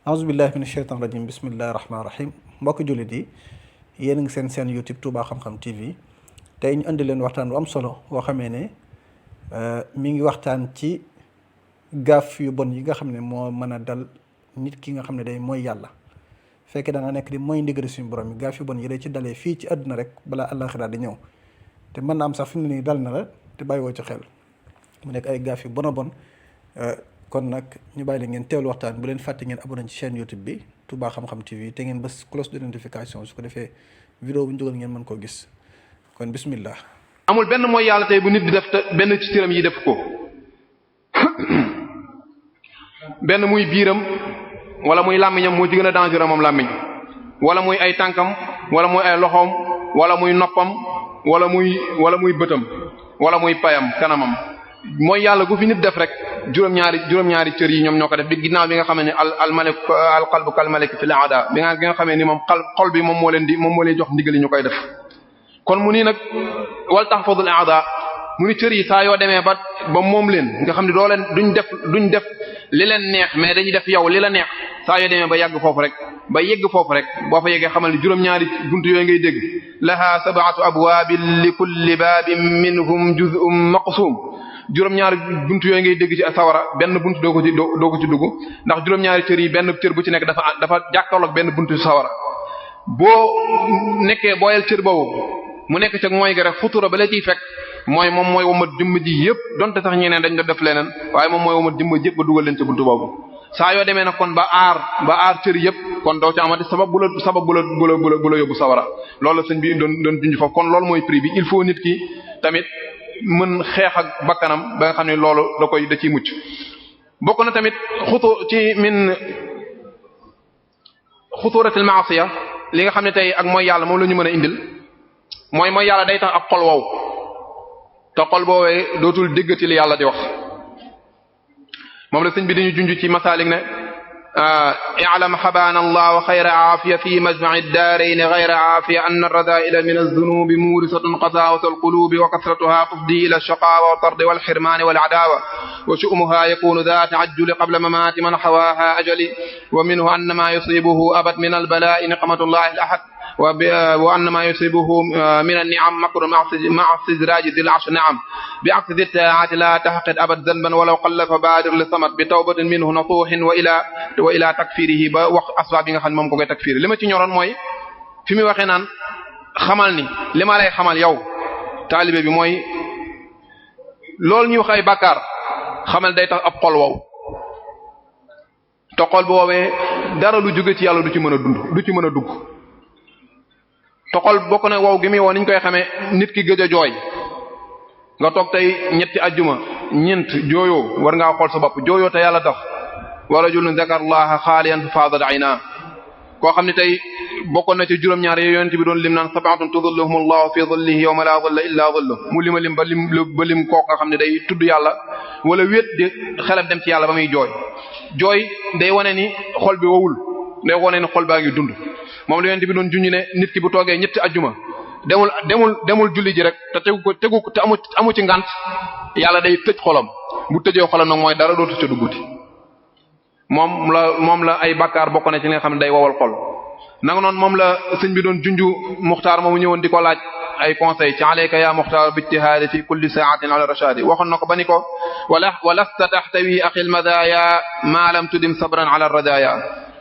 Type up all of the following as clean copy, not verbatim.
aousubillahi min asheytan rajim bismillahi rahmaani rahim mbokki jullit yi yéen a ngi seen YouTube Touba Xam-Xam TV tey ñu indi leen waxtaan bu am solo boo xamee ne mi ngi waxtaan ci gaaf yu bon yi nga xam ne moo mën a dal nit ki nga xam ne day mooy yàlla fekkee da nga nekk di mooy ndigal suñu borom yi gaaf yu bon yi day ci dalee fii ci àdduna rek balaa àllaaxira di ñëw te mën na am sax fi mu ne nii dal na la te bàyyiwoo ci xel mu nekk ay gaaf yu bon a bon kon nag ñu bàyyi la ngeen teewlu waxtaan bu leen fàtte ngeen abonné ci chaîne YouTube bi Touba Xam-Xam TV te ngeen bës cloche de notification su ko defee vidéo bu ñu dugal ngeen mën koo gis kon bismillah. amul benn mooy yàlla tey bu nit di def te benn ci cëram yi def ko benn muy biiram wala muy làmmiñam moo ci gën a dangereux moom làmmiñ wala muy ay tànkam wala muy ay loxoom wala muy noppam wala muy bëtam wala muy payam kanamam mooy yàlla gu fi nit def rek juróom-ñaari cër yi ñoom ñoo ko def di ginnaaw bi nga xamee ne al malik al qalbu kal malik fil aada bi nga xamee ni moom xol bi moom moo leen jox ndigal yi ñu koy def kon mu nii nag wal tahfazul aada mu ni cër yi saa yoo demee ba moom leen nga xam ne doo leen duñ def li leen neex mais dañuy def yow li la neex saa yoo demee ba yegg foofu rek boo fa yeggee xamal ni juróom-ñaari buntu yooyu ngay dégg laha sab'atu abwaabin li kulli baabin minhum juz'un maqsum juróom-ñaari buntu yooyu ngay dégg ci sawara benn buntu doo ko ci dugg ndax juróom-ñaari cër yi benn cër bu ci nekk dafa jàkkaarloog benn buntu sawara boo nekkee booyal cër boobu mu nekk ca mooy ga rek futura ba la ciy fekk moom mooy womat jëmm ji yëpp donte sax ñeneen dañ def leneen waaye moom mooy womat jëmm ji yëpp ba dugal leen ca buntu boobu saa yoo demee nag kon ba aar cër yëpp kon doo ci amati sabab bu la yóbbu sawara loolu la sëñ bi doon junj foofu kon loolu mooy prix bi il faut nit ki tamit mën xeex ak bakkanam ba nga xam ne loolu da ciy mucc bokk na tamit xuturatil ma'siya li nga xam ne tey ak mooy yàlla moom la ñu mën a indil mooy yàlla day tax ak xol wow te xol boowee dootul déggati li yàlla di wax moom la sëñ bi dañu junj ci masaalik ne i'lam habana allah wa xayra aafiya fi majma'i ad-daarayn ghayra aafiya anna ar-radaa'ila min adh-dhunubi murisatun qasawata al-qulubi wa kasratuha tufdi ila ash-shaqaawa wa tardi wal-hirmani wal-'adaawa wa shu'muha yakunu dha ta'ajjuli qabla mamati man hawaha ajali wa minhu anna ma yusibuhu abad min al-balaa'i niqmatullahi al-ahad wa anna ma yusibuhu min an-ni'am makrun ma'a istidraji dhil 'arshi na'am bi'aksi dhi at-ta'ati la tahqid abad dhanban walaw qalla fabadir li samat bi tawbatin minhu nasuhin wa ila takfirihi ba wax asbaab yi nga xam ne moom ko koy takfir li ma ci ñoroon mooy fi muy waxee naan xamal ni li ma lay xamal yow taalibe bi mooy loolu ñuy wax ay bàkkaar xamal day tax ab xol wow te xol boobee dara lu jóge ci yàlla du ci mën a dugg toxol bokk na wow gi muy woo niñ koy xamee nit ki gëj a jooy nga toog tey ñetti ajjuma ñeent jooyoo war ngaa xool sa bopp jooyoo te yàlla tax wa rajulun zakarallaha xaaliyan fadat ayna koo xam ne tey bokkoon na ci juróom-ñaar yooyu yonent bi doon lim naan sab'atun tudhilluhumullahu fi dhillihi yawma la dhilla illa dhilluhu mu lim ba lim kook nga xam ne day tudd yàlla wala wéet di xelam dem ci yàlla ba muy jooy day wane ni xol bi wowul day wane ni xol baa ngi dund moom la yonent bi doon junj ne nit ki bu toogee ñetti ajjuma demul julli ji rek te tegu ko te amu ci ngant yàlla day tëj xolam bu tëjee xolam nag mooy dara dootu ca dugguti moom la ay bakkaar bokk na ci nga xam ne day wowal xol nanga noonu moom la sëñ bi doon junju muxtaar moomu ñëwoon di ko laaj ay conseil ci alayka ya muxtaar bi ijtihaadi fi kulli sa'atin ala rashadi waxoon na ko ba ni ko walasta tahtawi axil madaya ma lam tudim sabran ala radaya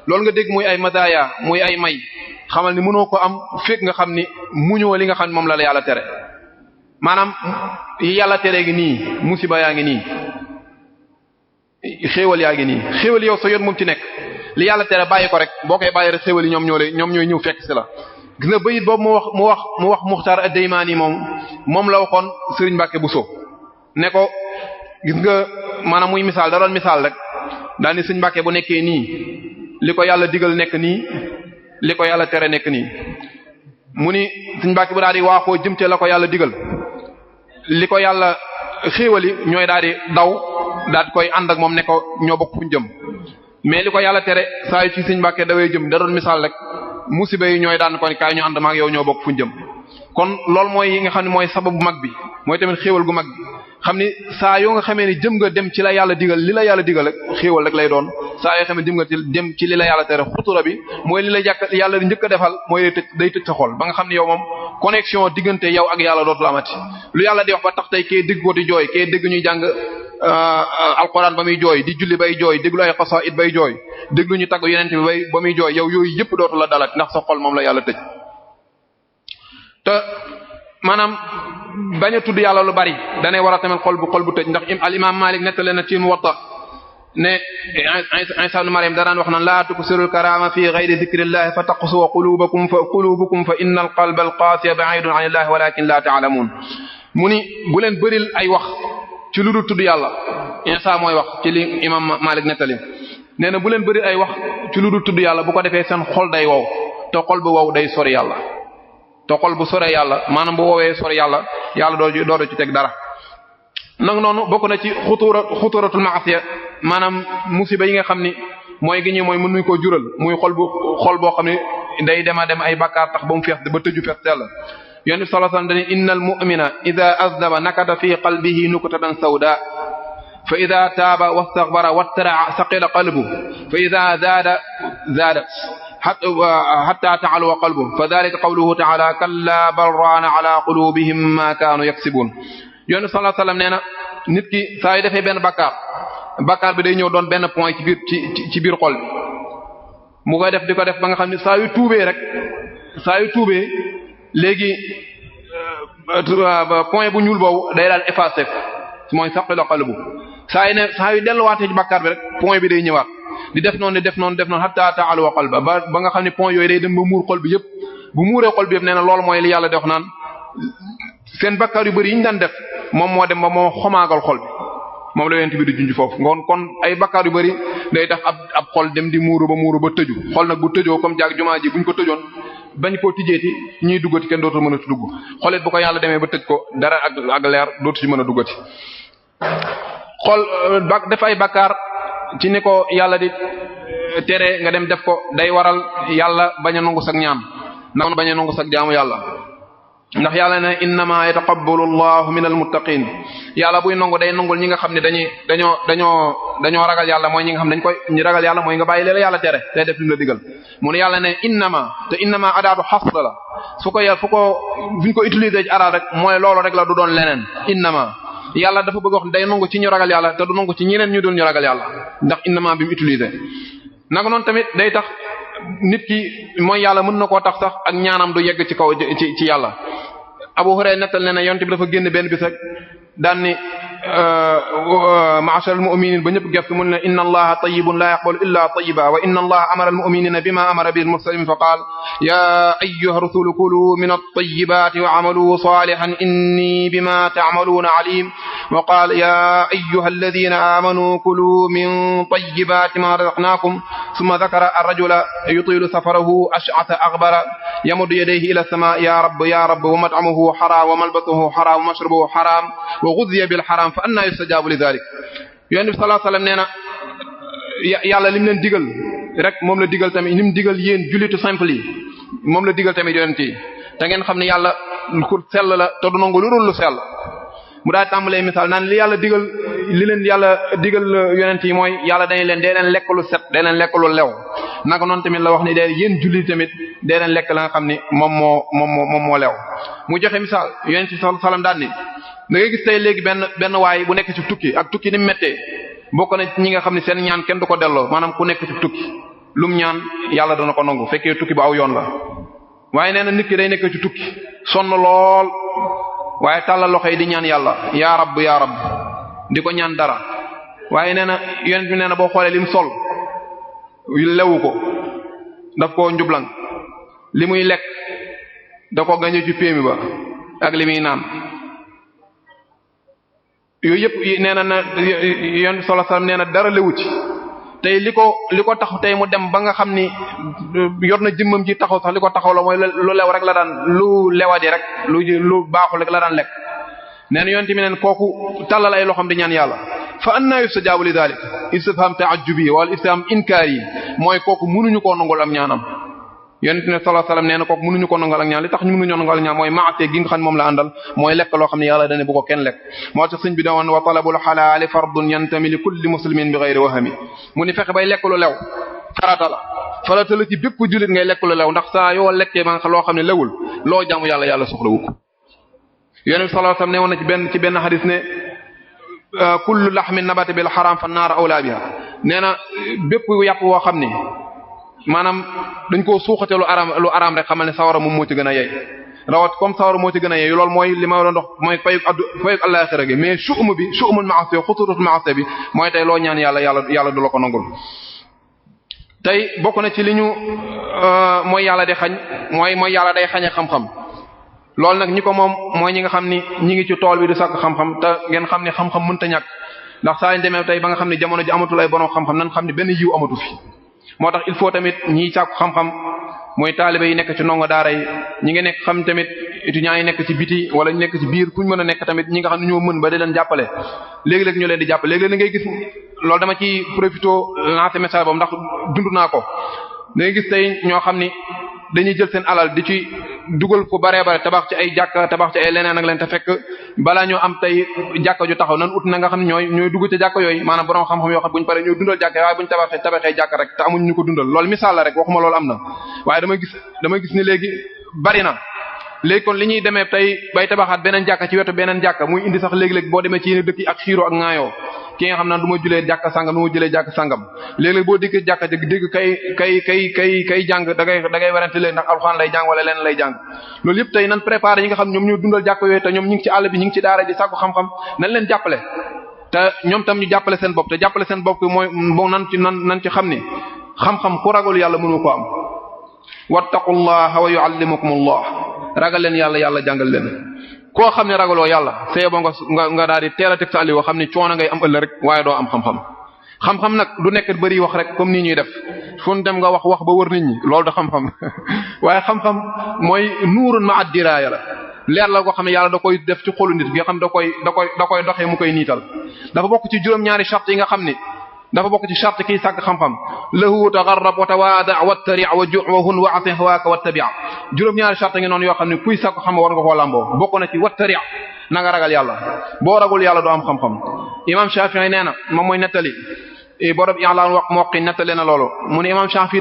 loolu nga dégg muy ay madaya muy ay may xamal ni mënoo ko am fekk nga xam ni muñoo li nga xam ne moom la yàlla tere maanaam yi yàlla tere gi nii musiba yaa ngi nii xéewal yaa ngi nii xéewal yow sa yoon moom ci nekk li yàlla tere bàyyi ko rek boo koy bàyyi rek xéewal yi ñoom ñooy ñëw fekk si la gis nga bayit boobu mu wax Muxtaar ad-Daymaani moom la waxoon Serigne Mbacke Bousso ne ko gis nga maanaam muy misaal da doon misaal rek daal ni Serigne Mbacke bu nekkee nii li ko yàlla digal nekk nii li ko yàlla tere nekk nii mu ni Serigne Mbacke bu daal di waaxoo jëm ca la ko yàlla digal li ko yàlla xéewali ñooy daal di daal koy ànd ak moom ne ko ñoo bokk fuñ jëm mais li ko yàlla tere saa yu ci Serigne Mbacke daway jëm da doon misaal rek musiba yi ñooy daan ko kaay ñu ànd maak yow ñoo bokk fuñ jëm kon loolu mooy yi nga xam ne mooy sababu mag bi mooy tamit xéewal gu mag bi xam ni saa yoo nga xamee ni jëm nga dem ci la yàlla digal li la yàlla digal rek xéewal rek lay doon saa yoo xamee jëm nga dem ci li la yàlla tere xutura bi mooy li la jàkk yàlla njëkk a defal mooy day tëj sa xol ba nga xam ne yow moom connexion diggante yow ak yàlla dootul amati lu yàlla di wax ba tax tey kee dégg ko di jooy kee dégg ñuy jàng alquran ba muy jooy di julli bay jooy déglu ay xasaid bay jooy déglu ñu tagg yeneen bi ba muy jooy yow yooyu yëpp dootu la dalat ndax sa xol moom la yàlla tëj te maanaam bañ a tudd yàlla lu bari danay war a tamit xol bu tëj ndax al imam Malik nettali na ci Muwatta ne Isa ibn Maryam daan wax naan laa tuksirul karama fi ghayri dhikrillahi fa taqsu qulubukum fa innal qalba al qasiya ba'idun 'anillahi walakin la ta'lamun mu ni bu leen bëril ay wax ci lu dul tudd yàlla Isa mooy wax ci li imam Malik nettali nee na bu leen bëril ay wax ci lu dul tudd yàlla bu ko defee seen xol day wow te xol bu wow day sori yàlla te xol bu sore yàlla maanaam bu woowee sori yàlla doo ci teg dara nag noonu bokk na ci xuturatul ma'asiya maanaam musiba yi nga xam ni mooy gi ñu mooy mënuñ koo jural muy xol boo xam ne day dem ay bakkaar tax ba mu fees ba tëju fees tell yonent bi sallallahu alayhi wasallam dañu innal mu'mina idha aznaba nakata fi qalbihi nuktatan sawda fa idha taaba wastaghfara wattara'a saqila qalbu fa idha zaada hatta ta'alu qalbu fa dhalika qawluhu ta'ala kalla bal rana ala qulubihim ma kanu yaksibun yonent sallallahu alayhi wasallam nee na nit ki saa yu defee benn bakkaar bi day ñëw doon benn point ci biir xol bi mu koy def di ko def ba nga xam ne saa yu tuubee léegi point bu ñuul boobu day daal effacé mooy saqila qalbu saa yu delluwaatee ci bakkaar bi rek point bi day ñëwaat di def noonu hatta ta'alu qalba ba nga xam ne point yooyu day dem ba muur xol bi yëpp bu muuree xol bi yëpp nee na loolu mooy li yàlla di wax naan seen bakkaar yu bari yi ñu daan def moom moo dem ba moo xomaagal xol bi moom la yonent bi di junj foofu kon ay bakkaar yu bari day tax ab xol dem di muuru ba tëju xol nag bu tëjoo comme jaag jumaa ji buñ ko tëjoon bañ koo tijjeeti ñuy duggati kenn dootul mën a dugg xolit bu ko yàlla demee ba tëj ko dara ak leer dootu ci mën a duggati xol def ay bakkaar ci ni ko yàlla di tere nga dem def ko day waral yàlla bañ a nangu sag ñaan ndax bañ a nangu sag jaamu yàlla ndax yàlla ne innama yataqabbalu allahu minal muttaqin yàlla buy nangu day nangul ñi nga xam ne dañoo ragal yàlla mooy ñi nga xam dañ koy ñi ragal yàlla mooy nga bàyyi leen yàlla tere tey def li mu la digal mu ne yàlla ne innama adaatu hasr la fu ñu ko utiliser ci araab rek mooy loolu rek la du doon leneen innama yàlla dafa bëgg wax day nangu ci ñu ragal yàlla te du nangu ci ñeneen ñu dul ñu ragal yàlla ndax innama bi mu utiliser naka noonu tamit day tax nit ki mooy yàlla mën na koo tax sax ak ñaanam du yegg ci kaw ci yàlla Abu Hurayra nettal ne yonent bi dafa génn benn bis rek daan ni ma'ashar al-mu'minin ba ñëpp gëstu mu ne inna allaha tayyibun la yaqbalu illa tayyiba wa inna allaha amara al-mu'minina bima amara bihi al-mursalin fa qaala ya ayyuha rusulu kulu min at-tayyibati wa amalu salihan inni bima ta'maluna alim wa qaala ya ayyuha alladhina amanu kulu min tayyibati ma razaqnakum thumma dhakara ar-rajula yutilu safarahu ash'atha aghbara yamuddu yadayhi ila as-sama' ya rabb wa mat'amuhu haram wa malbasuhu haram wa mashrabuhu haram wa ghudhiya bil haram fa anna yustajabu li dhalik yonent bi sallallahu alayhi wasallam nee na yàlla lim leen digal rek moom la digal tamit lim digal yéen jullitu simple yi moom la digal tamit yonent yi te ngeen xam ne yàlla ku sell la te du nangu lu dul lu sell mu daal tàmbalee misaal naan li leen yàlla digal yonent yi mooy yàlla dañu leen dee leen lekk lu set dee leen lekk lu lew naka noonu tamit la wax ni dee yéen julli tamit dee leen lekk la nga xam ni moom moo lew mu joxe misaal yonent yi sallallahu alayhi wasallam daal ni da ngay gis tey léegi benn waay bu nekk ci tukki ak tukki ni mu méttee bokk na ñi nga xam ne seen ñaan kenn du ko delloo maanaam ku nekk ci tukki lum ñaan yàlla dana ko nangu fekkee tukki bu aw yoon la waaye nee na nit ki day nekk ci tukki sonn lool waaye tàllal loxo yi di ñaan yàlla yaa rabb di ko ñaan dara waaye nee na yonent bi nee na boo xoolee lim sol lewu ko daf koo njublang li muy lekk da ko gañe ci péemi ba ak li muy naan yooyu yëpp nee na yonent sallallahu alayhi wasallam nee na dara lewu ci tey li ko tax tey mu dem ba nga xam ni yor na jëmmam ji taxaw sax li ko taxaw la mooy lu lew rek la daan lu lewadi rek lu baaxul rek la daan lekk nee na yonent mi neen kooku tàllal ay loxoom di ñaan yàlla fa anna yustajabu li dalik istifham ta'ajjubi wala istifham inkari mooy kooku mënuñu koo nangul am ñaanam yonent ne sallallahu alayhi wasallam nee na kooku mënuñu ko nangal ak ñaan li tax ñu mënuñu nangal ak ñaan mooy maatee gi nga xam ne moom la àndal mooy lekk loo xam ne yàlla dane bu ko kenn lekk moo tax sëñ bi da woon wa talabul xalaali fardun yantami li kulli muslimin bi ghayri wahami mu ni fexe bay lekk lu lew farata la ci bépp jullit ngay lekk lu lew ndax saa yoo lekkee ba nga loo xam ne lewul loo jaamu yàlla soxlawu ko yonent sallallahu alayhi wasallam ne woon na ci benn hadis ne kullu lahmin nabata bil haram fa naar awla biha nee na bépp yàpp woo xam ne maanaam dañ koo suuxate lu araam rek xamal ne sawara moom moo ci gën a yey rawat comme sawara moo ci gën a yey loolu mooy li ma doon dox mooy fayuk àllaxira gi mais shu'umul ma'asi xuturul ma'asi bi mooy tey loo ñaan yàlla du la ko nangul tey bokk na ci li ñu mooy yàlla di xañ mooy yàlla day xañe xam-xam loolu nag ñi ko moom mooy ñi nga xam ni ñi ngi ci tool bi di sàkk xam-xam te ngeen xam ni xam-xam mënta ñàkk ndax saa ñu demee tey ba nga xam ne jamono ji amatul ay borom xam-xam nan xam ne benn yiw amatu fi moo tax il faut tamit ñiy sàkku xam-xam mooy taalibe yi nekk ci ndongo daara yi ñi ngi nekk xam tamit étudiants yi nekk ci biti wala ñu nekk ci biir fu ñu mën a nekk tamit ñi nga xam ne ñoo mën ba di leen jàppale léegi-léeg ñu leen di jàppale léegi-léeg ngay gis loolu dama ci profité lancer message boobu ndax dund naa ko da ngay gis tey ñoo xam ni dañuy jël seen alal di ci dugal ko bare tabax ci ay jàkka tabax ci ay leneen ak leen te fekk balaa ñoo am tey jàkka ju taxaw nan ut na nga xam ne ñooy dugg ci jàkka yooyu maanaam borom xam-xam yoo xam buñu paree ñooy dundal jàkka waaye buñu tabaxee jàkka rek te amuñ ñu ko dundal loolu misaal la rek waxuma loolu am na waaye dama gis ni léegi bari na léegi kon li ñuy demee tey bay tabaxaat beneen jàkka ci wetu beneen jàkka muy indi sax léegi-léegi boo demee ci yenn dëkk yi ak xiiro ak ŋaayoo ki nga xam naan du ma julee jàkka sangam du ma julee jàkka sangam léeg-léeg boo dégg jàkka dégg kay jàng da ngay werante léegi ndax alxuraan lay jàng wala leneen lay jàng loolu yëpp tey nan préparé ñi nga xam ñoom ñoo dundal jàkka yooyu te ñoom ñi ngi ci àll bi ñi ngi ci daara ji sàkku xam-xam nan leen jàppale te ñoom tam ñu jàppale seen bopp te jàppale seen bopp mooy bon nan ci xam ni xam-xam ku ragal yàlla mënu ko am wattaqullaha wa yuallimukumullah ragal leen yàlla jàngal leen koo xam ne ragaloo yàlla see bo nga daal di teel a teg sa àlli woo xam ne coono ngay am ëllëg rek waaye doo am xam-xam nag du nekk bëri wax rek comme nii ñuy def fu ñu dem nga wax ba wër nit ñi loolu da xam-xam waaye xam-xam mooy nuurun ma ad-diraaya la leer la koo xam ne yàlla da koy def ci xolu nit nga xam da koy doxee mu koy niital dafa bokk ci juróom-ñaari charte yi nga xam ni dafa bokk ci charte kiy sàkk xam-xam lahu tagharrab wa tawaada wattari' wa ju' wa hun wa ati hawaaka wattabi' juróom-ñaari charte ngi noonu yoo xam ne kuy sàkk xam war nga koo lamboo bokk na ci wattari' na nga ragal yàlla boo ragul yàlla doo am xam-xam imam Shafi'i nee na moom mooy nettali borom i'laan wax moqi nettali na loolu mu ne imam Shafi'i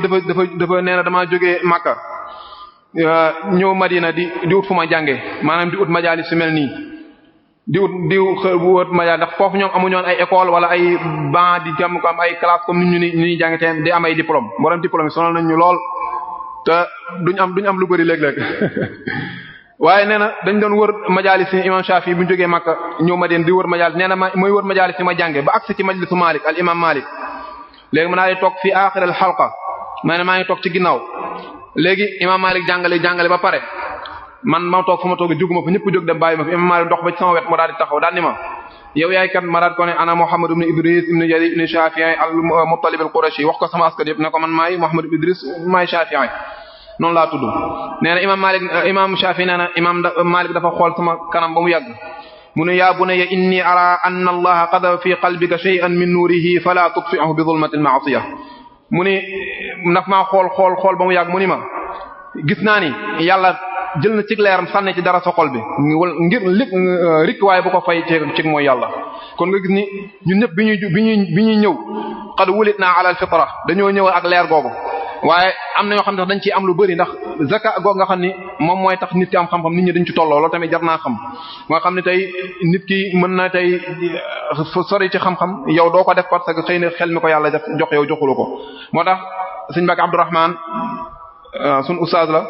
dafa nee na damaa jógee Makka ñëw Madina di ut fu ma jànge maanaam di ut majaalis yu mel nii di wut majalis ndax foofu ñoom amuñoon ay école wala ay banc di jàmm ko am ay classe comme ni ñuy jànge te di am ay diplôme borom diplôme yi sonal nañ ñu lool te duñ am lu bari léeg-léeg waaye nee na dañ doon wër majalis yi imam Shafi bu ñu jógee Makka ñëw Madina di wër majalis nee na mooy wër majalis yi ma jànge ba agsi ci majlisu Malik al imam Malik léegi ma naa di toog fi aaxir al xalqa maa ngi toog ci ginnaaw léegi imam Malik jàngale ba pare man ma toog fu ma toog jóguma fa ñëpp jóg dem bàyyi ma fi imam Malik dox ba ci sama wet moo daal di taxaw daal ni ma yow yaay kat ma daal ko ne ana Muhammad ibn Idris ibn Yazid ibn Shafi'i al-Muttalib al-Qurashi wax ko sama askan yëpp ne ko man maay Muhammad ibn Idris maay Shafi'i noonu laa tudd nee na imam Shafi'i nee na imam Malik dafa xool sama kanam ba mu yàgg mu ne yaa bunayya inni ara anna allaha qadhafa fi qalbika shay'an min nurihi fala tudfi'hu bi dhulmati al-ma'siyah mu ni naf maa xool ba mu yàgg mu ni ma gis naa ni yàlla jël na ci leeram sànni ci dara sa xol bi ngir rik waaye bu ko fay ci mooy yàlla kon nga gis ni ñun ñëpp bi ñuy ñëw qad wulidna ala al-fitra dañoo ñëw ak leer googu waaye am na ñoo xam ne dañ ciy am lu bari ndax zaka googu nga xam ni moom mooy tax nit ki am xam-xam nit ñi dañ ci tolloo loolu tamit jar naa xam nga xam ne tey nit ki mën na tey sori ci xam-xam yow doo ko def parce que xëy na xel mi ko yàlla def jox yow joxulu ko moo tax sëñ Mbacke Abdourahman sun ustaaz la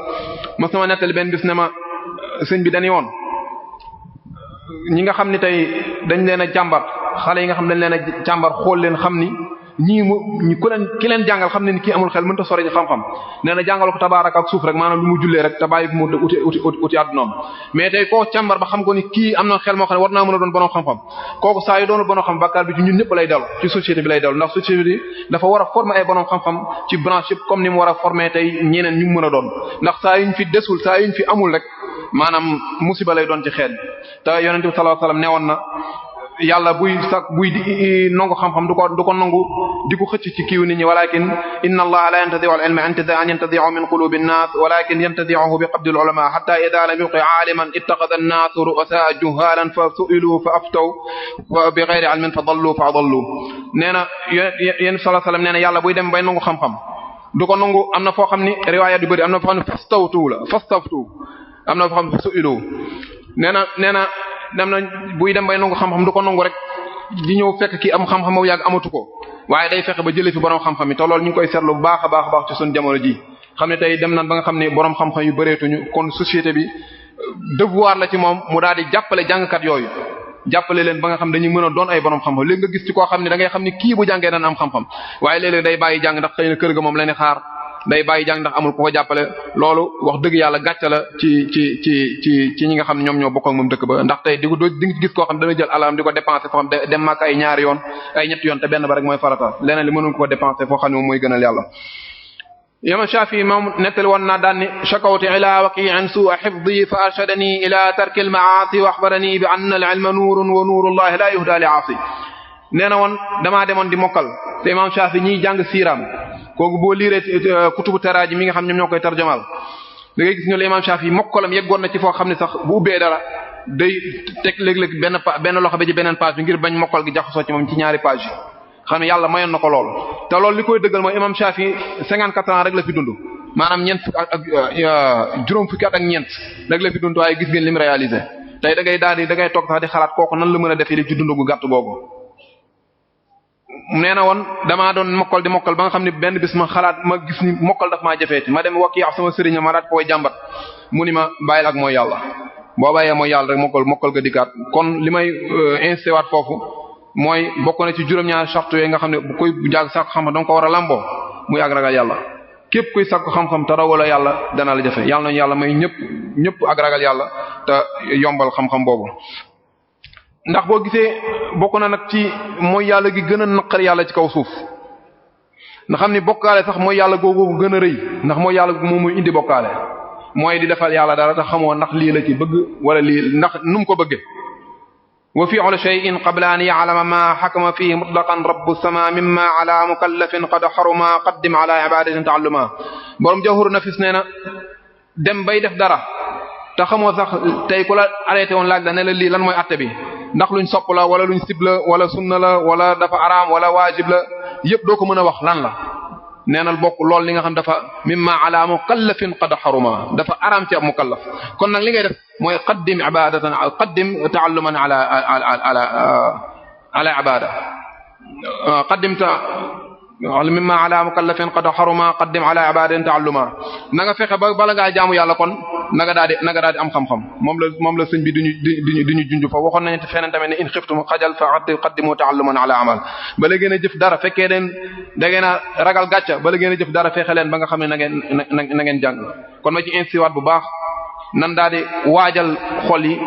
mos na ma nettali benn bis ne ma sëñ bi dañuy woon ñi nga xam ni tey dañ leen a jàmbar xale yi nga xam dañ leen a jàmbar xool leen xam ni ki leen jàngal xam ne ni kii amul xel mënta sori ci xam-xam nee na jàngal ko tabaaraka ak suuf rek maanaam lu mu jullee rek te bàyyi ko mu uti addunaam mais tey koo càmbar ba xam ko ni kii am na xel moo xam ne war naa mën a doon borom xam-xam kooku saa yu doonul borom xam bakkaar bi ci ñun ñëpp lay dellu ci société bi lay dellu ndax société bi dafa war a former ay borom xam-xam ci branche yëpp comme ni mu war a former tey ñeneen ñu mën a doon ndax saa yuñ fi desul saa yuñ fi amul rek maanaam musiba lay doon ci xeet te yonent bi sallallahu alayhi wasallam newoon na yàlla buy di nangu xam-xam du ko nangu di ko xëcc ci kiiw nit ñi walakin inna allaha la yantadi'u al-ilma an yantadi'u min qulubi an-nas walakin yantadi'uhu bi qabdi al-ulama hatta idha lam yubqi 'aliman ittakhadha an-nasu ru'asa juhalan fa su'ilu fa aftaw bi ghayri 'ilmin fa dallu fa adallu nee na yéen sallallahu alayhi wasallam nee na yàlla buy dem bay nangu xam-xam du ko nangu am na foo xam ni riwaaya du bëri am na foo xam ne fastaftu am na foo xam ne su'ilu nee na dem na buy dem bay nangu xam-xam du ko nangu rek di ñëw fekk ki am xam-xam moo yàgg amatu ko waaye day fexe ba jëlee fi borom xam-xam yi te loolu ñu ngi koy seetlu bu baax a baax ci suñu jamono ji xam ne tey dem nañ ba nga xam ne borom xam-xam yu bëreetuñu kon société bi devoir la ci moom mu daal di jàppale jàngkat yooyu jàppale leen ba nga xam dañuy mën a doon ay borom xam-xam léegi nga gis ci koo xam ne da ngay xam ni kii bu jàngee dana am xam-xam waaye léeg-léeg day bàyyi jàng ndax xëy na kër ga moom la ne xaar day bàyyi jàng ndax amul ku ko jàppale loolu wax dëgg yàlla gàcce la ci ñi nga xam ne ñoom ñoo bokk ak moom dëkk ba ndax tey di nga gis koo xam dana jël alalam di ko dépenser foo xam dem màkk ay ñaari yoon ay ñetti yoon te benn ba rek mooy farata leneen li mënuñ ko dépenser foo xam ne moom mooy gënal yàlla imam Shafi'i moom nettali woon naa daan ni shakawtu ila waqi'in su'a hifdhi fa arshadani ila tarki al-ma'asi wa akhbarani bi anna al-ilma nuurun wa nuurullahi la yuhda li 'asi nee na woon damaa demoon di mokkal te imam Shafi'i ñiy jàng siiraam kooku boo liiree kutubu taraaji mi nga xam ñoom ñoo koy tarjamaal da ngay gis ñu la imam Shafi'i mokkalam yeggoon na ci foo xam ne sax bu ubbee dara day teg léeg-léeg benn loxo ba ci beneen page bi ngir bañ mokkal gi jaxasoo ci moom ci ñaari page yi xam ne yàlla mayoon na ko lool te loolu li koy dëggal mooy imam Shafi'i 54 ans rek la fi dund maanaam juróom fukki at ak ñeent rek la fi dund waaye gis ngeen li mu réalisé tey da ngay toog sax di xalaat kooku nan la mën a defee ci dund gu gàtt googu nee na woon damaa doon mokkal di mokkal ba nga xam ne benn bis ma xalaat ma gis ni mokkal daf maa jafeeti ma dem Waki' sama sëriñ ma daat koy jàmbat mu ni ma bàyyil ak mooy yàlla boo bàyyee mooy yàlla rek mokkal ga dikkaat kon li may insisté waat foofu mooy bokk na ci juróom-ñaari sartu yooyu nga xam ne bu koy jàng sàkku xam-xam danga ko war a lamboo muy ak ragal yàlla képp kuy sàkku xam-xam te rawala yàlla dana la jafe yàlla nañu yàlla may ñëpp ak ragal yàlla te yombal xam-xam boobu ndax boo gisee bokk na nag ci mooy yàlla gi gën a naqar yàlla ci kaw suuf nga xam ni bokkaale sax mooy yàlla googu gën a rëy ndax mooy yàlla moom muy indi bokkaale mooy di defal yàlla dara te xamoo ndax lii la ci bëgg wala lii ndax nu mu ko bëggee wa fi'lu shay'in qabla an ya'lama ma hakama fihi mutlaqan rabbu sama mimma ala mukallafin qad haruma qaddim ala ibadatin ta'alluma borom jawhuru nafis nee na dem bay def dara te xamoo sax tey ku la arrêté woon laaj la ne la lii lan mooy atte bi ndax luñ sopp la wala luñ sib la wala sunna la wala dafa araam wala waajib la yëpp doo ko mën a wax lan la neenal bokk loolu li nga xam dafa mimma ala mukallafin qad haruma dafa araam ci ab mukallaf kon nag li ngay def mooy qaddim ibadatan qaddim ta'alluman ala ibada qaddim mimma ala mukallafin qad haruma qaddim ala ibadatin ta'alluma na nga fexe ba bala ngaa jaamu yàlla kon na nga daal di am xam-xam moom la sëñ bi duñu junj fa waxoon nañu te feneen tamit ne in xiftum xajal fa qaddimu ta'alluman ala amal bala ngeen a jëf dara fekkee da ngeen a ragal gàcca bala ngeen a jëf dara fexe leen ba nga xam ne na ngeen jàng kon ma ci insiwaat bu baax nan daal di waajal xol yi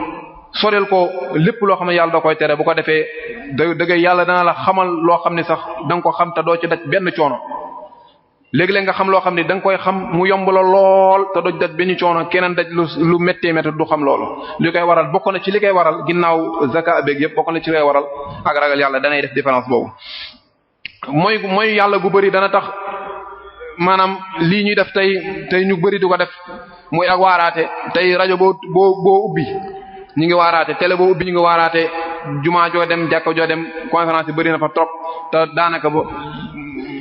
soreel ko lépp loo xam ne yàlla da koy tere bu ko defee dëgg yàlla dana la xamal loo xam ne sax da nga ko xam te doo ci daj benn coono léegi-léeg nga xam loo xam ne da nga koy xam mu yomb la lool te doo ci daj benn coono keneen daj lu méttee métti du xam loolu li koy waral bokk na ci li koy waral ginnaaw zaka beeg yëpp bokk na ci li koy waral ak ragal yàlla danay def différence boobu mooy yàlla gu bëri dana tax maanaam lii ñuy def tey ñu bëri di ko def muy ak waaraate tey rajo boo ubbi ñu ngi waaraate télé boo ubbi ñu ngi waaraate jumaa joo dem jàkka joo dem conférence yi bëri na fa trop te daanaka ba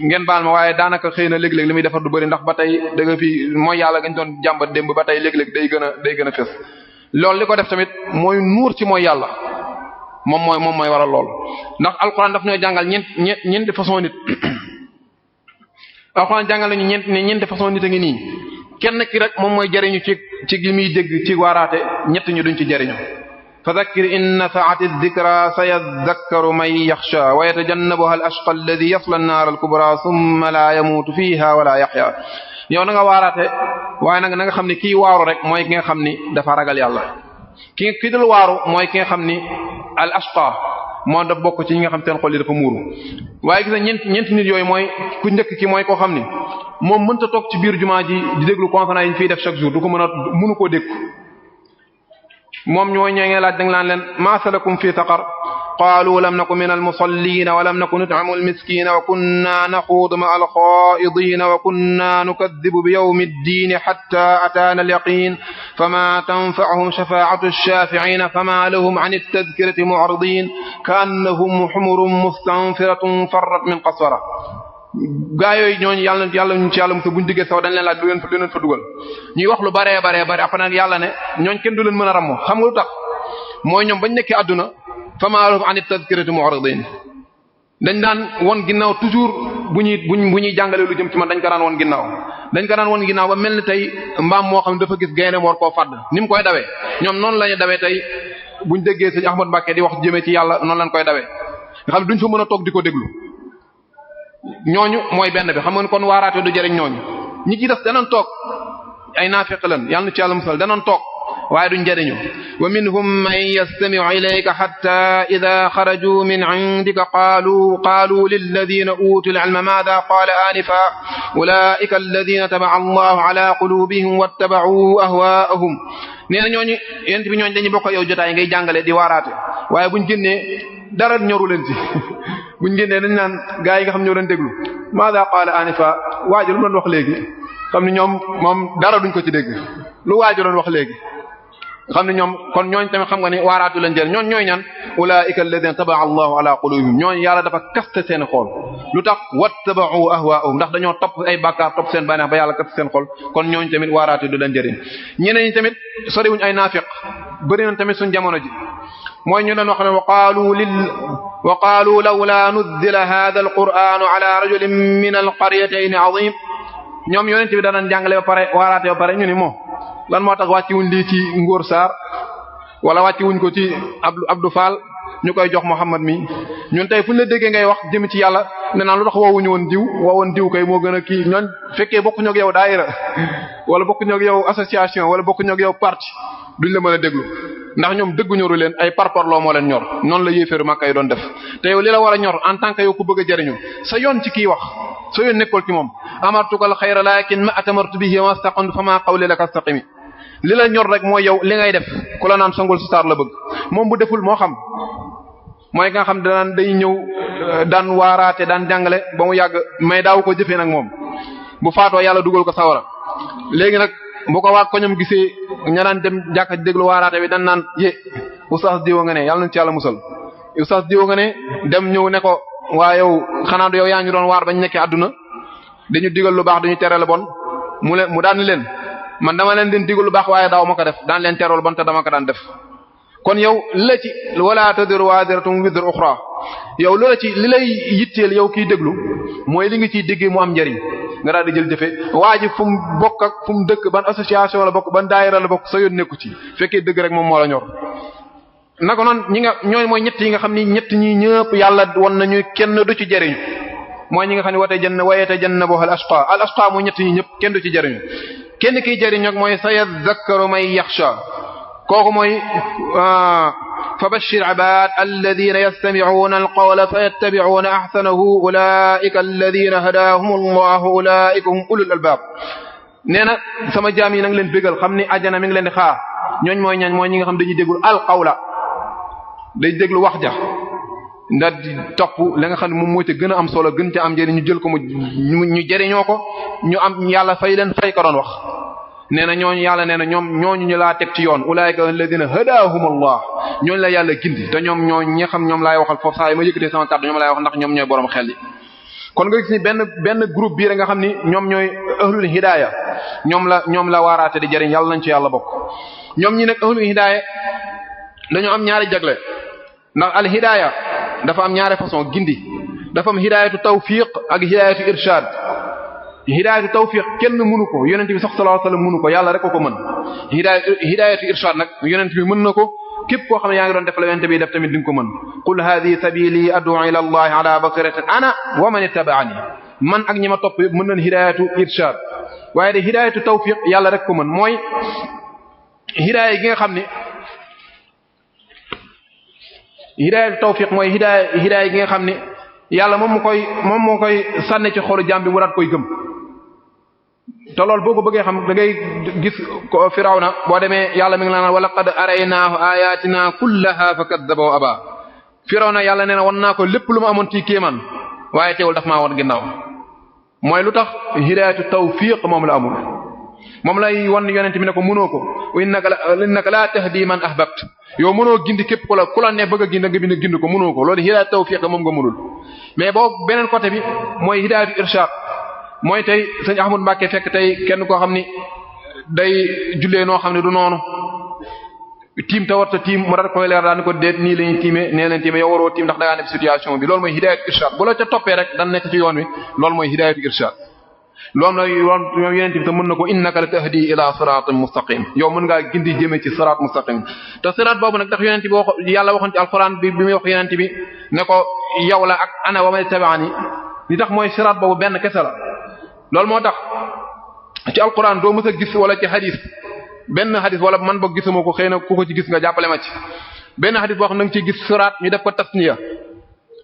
ngeen baal ma waaye daanaka xëy na léeg-léeg li muy defar du bëri ndax ba tey da nga fi mooy yàlla gañ doon jàmbat démb ba tey léeg-léeg day gën a fës loolu li ko def tamit mooy nuur ci mooy yàlla moom mooy waral lool ndax alxuraan daf ñoo jàngal ñeenti façon nit alxuraan jàngal nañu ñeenti façon nit a ngi nii kenn ki rek moom mooy jariñu ci li muy dégg ci waaraate ñett ñu duñ ci jariñu fa dhakkir in nafa'ati dhikra sayadhakkaru man yakhsha wa yatajannabuha al-ashqa alladhi yasla an-nar al-kubra thumma la yamutu fiha wa la yahya yow na nga waaraate waaye nag na nga xam ni kii waaru rek mooy ki nga xam ni dafa ragal yàlla ki dul waaru mooy ki nga xam ni al-ashqa moo daf bokk ci ñi nga xam seen xol yi dafa muuru waaye gis na ñeenti nit yooyu mooy ku njëkk ki mooy koo xam ni moom mënta toog ci biir jumaa ji di déglu conférence yi ñu fiy def chaque jour du ko mënu koo dégg moom ñooy ñoo ngi laaj da nga laan leen ma salakum fi saqar qaalu lam naku min almusallina wa lam naku nut'imu almiskina wa kunna naxuudu ma'a alxaa'idiina wa kunna nukaddibu bi yawmi ddiini hatta ataana alyaqin fama tanfa'uhum shafaa'atu ash-shaafi'iina fama lahum 'ani at-tadhkirati mu'ridiin ka'annahum humurun mustanfiratun farrat min qaswara. gaa yooyu ñooñu yàlla ñu ci yàlla mos a buñ diggee saw dañ leen laaj lu leen fa dugal ñuy wax lu baree après nag yàlla ne ñooñ kenn du leen mën a rammoo xam nga lu tax mooy ñoom bañ nekkee àdduna fama lahum 'ani at-tadhkirati mu'ridiin dañ daan won ginnaaw toujours bu ñuy jàngalee lu jëm ci man dañ ko daan won ginnaaw ba mel ni tey mbaam moo xam ne dafa gis gaynde war koo fàdd ni mu koy dawee ñoom noonu la ñu dawee tey buñ déggee sëñ Ahmad Mbacké di wax jëmee ci yàlla noonu lañ koy dawee nga xam ne duñ fa mën a toog di ko déglu ñooñu mooy benn bi xam nga kon waaraate du jëriñ ñooñu ñi ci des danañ toog ay naafiq lan yàlla na ci yàlla musal danañ toog waaye duñ jëriñu wa minhum man yastami'u ilayka hatta idha kharaju min 'indika qalu lilladhina utul 'ilma madha qala anifa ulaika alladhina taba'a Allahu 'ala qulubihim wattaba'u ahwa'ahum nee na ñooñu yent bi ñooñu dañuy bokk yow jotaay ngay jàngale di waaraate waaye buñ génnee dara ñoru leen ci buñ génnee dañ naan gaa yi nga xam ñoo doon déglu madha qala anifa waajo lu doon wax léegi xam ne ñoom moom dara duñ ko ci dégg lu waajo doon wax léegi xam ne ñoom kon ñooñ tamit xam nga ni waaraatu leen jël ñooñ ñooy ñaan ulaa'ika alladhina taba'a Allahu ala qulubihim ñooñ yàlla dafa kaste seen xol lu tax wattaba'u ahwaa'ahum ndax dañoo topp ay bàkkaar topp seen bànneex ba yàlla kaste seen xol kon ñooñ tamit waaraatu du leen jëriñ ñeneen ñi tamit soriwuñ ay naafiq bëri nañ tamit suñ jamono ji mooy ñu doon wax ne wa qaalu lawla nuzzila hadha alqur'anu ala rajulin min alqaryatayn 'azim ñoom yonent bi danañ jàngale ba pare waaraate ba pare ñu ni moo lan moo tax wàcci wuñ lii ci Ngor Sarr wala wàcci wuñ ko ci Abdou Fall ñu koy jox Muhammad mi ñun tey fu ñu la déggee ngay wax jëm ci yàlla ne naan lu tax woowuñu woon diw kay moo gën a kii ñooñ fekkee bokkuñu ak yow daayira wala bokkuñu ak yow association wala bokkuñu ak yow parti duñ la mën a déglu ndax ñoom dëggu ñoru leen ay parparloo moo leen ñor noonu la yéeféeru Makka yi doon def te yow li la war a ñor en tant que yow ku bëgg a jariñu sa yoon ci kii wax sa yoon nekkul ci moom amartukal xayra lakin ma atamartu bihi wa staqantu fama qawli laka astaqimi li la ñor rek mooy yow li ngay def ku la naan songul star la bëgg moom bu deful moo xam mooy nga xam daan day ñëw daan waaraate daan jàngale ba mu yàgg may daaw ko jëfee nag moom bu faatoo yàlla dugal ko sawara léegi nag bu ko waa ko ñoom gisee ña daan dem jàkka déglu waaraate bi dan naan oustaz diwo nga ne yàlla nañ ci yàlla musal oustaz diwo nga ne dem ñëw ne ko waa yow xanaa du yow yaa ñu doon waar bañ nekkee àdduna dañu digal lu baax dañu tere lu bon mu daan leen man dama leen den digal lu baax waaye daaw ma ko def daan leen terol bon te dama ko daan def kon yow li la ci wala tadiru waziratun wizra ukhra yow loola ci li lay yitteel yow kiy déglu mooy li nga ciy déggee mu am njariñ nga daal di jël jëfe waa ji fu mu bokk ak fu mu dëkk ban association la bokk ban daayira la bokk sa yoon nekku ci fekkee dëgg rek moom moo la ñor naka noonu ñooy mooy ñett yi nga xam ni ñett ñi ñëpp yàlla won nañu kenn du ci jariñu mooy ñi nga xam ne wayete jannabu al ashqa mooy ñett ñi ñëpp kenn du ci jariñu kenn kiy jariñu ak mooy sayadhakkaru man yakhsha kooku mooy fabashshir ibaad alladhina yastami'una alqawla fayattabi'una ahsanahu ulaa'ika alladhina hadahum allahu ulaa'ika hum ulul albab nee na sama jaam yi nag leen bégal xam ni ajjana mi ngi leen di xaar ñooñ mooy ñañ mooy ñi nga xam dañuy déglu alqawla day déglu wax ja ndax di topp la nga xam ne moom moo ca gën a am solo gën ca am njëriñ ñu jël ko ñu jëriñoo ko ñu am yàlla fay leen fay ko doon wax nee na ñooñu yàlla nee na ñooñu ñu laa teg ci yoon ulaa'ika alladhina hadahumullah ñooñu la yàlla gindi te ñoom ñoo ñi xam ñoom laay waxal foofu saa yi ma yëkkatee sama kàddu ñoom laay wax ndax ñoom ñooy borom xel yi kon nga gis ni benn groupe bii rek nga xam ni ñoom ñooy ahlul hidaaya ñoom la waaraate di jëriñ yàlla nañ ci yàlla bokk ñoom ñi nag ahlul hidaaya dañoo am ñaari jagle ndax al hidaaya dafa am ñaari façon gindi dafa am hidaayatu tawfiq ak hidaayatu irshad hidaayatu tawfiq kenn mënu ko yonent bi sallallahu alayhi wasallam mënu ko yàlla rek ko mën hidaayatu irshad nag yonent bi mën na ko képp koo xam ne yaa ngi doon def la yonent bi def tamit di nga ko mën qul hadhihi sabili ad'u ila allahi ala basiratin ana wa man ittaba'ani man ak ñi ma topp mën nañ hidaayatu irshad waaye de hidaayatu tawfiq yàlla rek ko mën mooy hidaaya gi nga xam ne hidaayatu tawfiq mooy hidaaya gi nga xam ne yàlla moom moo koy sànni ci xolu jaam bi mu daat koy gëm te loolu boo ko bëggee xam da ngay gis ko Firawna boo demee yàlla mi ngi la naan wa laqad araynaahu ayatina kullaha fa kaddaba wa aba Firawna yàlla nee na wan naa ko lépp lu ma amoon ci kéemaan waaye teewul daf maa wan ginnaaw mooy lu tax hidaayatu tawfiq moom la amul moom lay wan yonent bi ne ko mënoo ko innaka la tahdi man ahbabt yow mënoo gindi képp ku la ne bëgg a gindi nga gindi ko mënoo ko loolu hidaayatu tawfiq moom nga mënul mais boo beneen côté bi mooy hidaayatu irshad mooy tey sëñ Ahmad Mbacke fekk tey kenn koo xam ni day jullee noo xam ne du noonu tiim te warta tiim mu daal koy leer daal ni ko déet nii la ñuy tiimee nee leen tiimee yow waroo tiim ndax da ngaa nekk situation bi loolu mooy hidaayatu irshad bu la ca toppee rek dan nekk ci yoon wi loolu mooy hidaayatu irshad loolu nag yoon yeneen ti te mën na ko innaka la tahdi ila siratin mustaqim yow mën ngaa gindi jëmee ci sirat mustaqim te sirat boobu nag tax yeneen bi wax yàlla waxoon ci alquran bi muy wax yeneen bi ne ko yow la ak ana wa man tabi'ani li tax mooy sirat boobu benn kese la loolu moo tax ci alquran doo mës a gis wala ci hadith benn hadith wala man boog gisuma ko xëy na ku ko ci gis nga jàppale ma ci benn hadith boo xam ne nga ciy gis sirat ñu def ko tasniya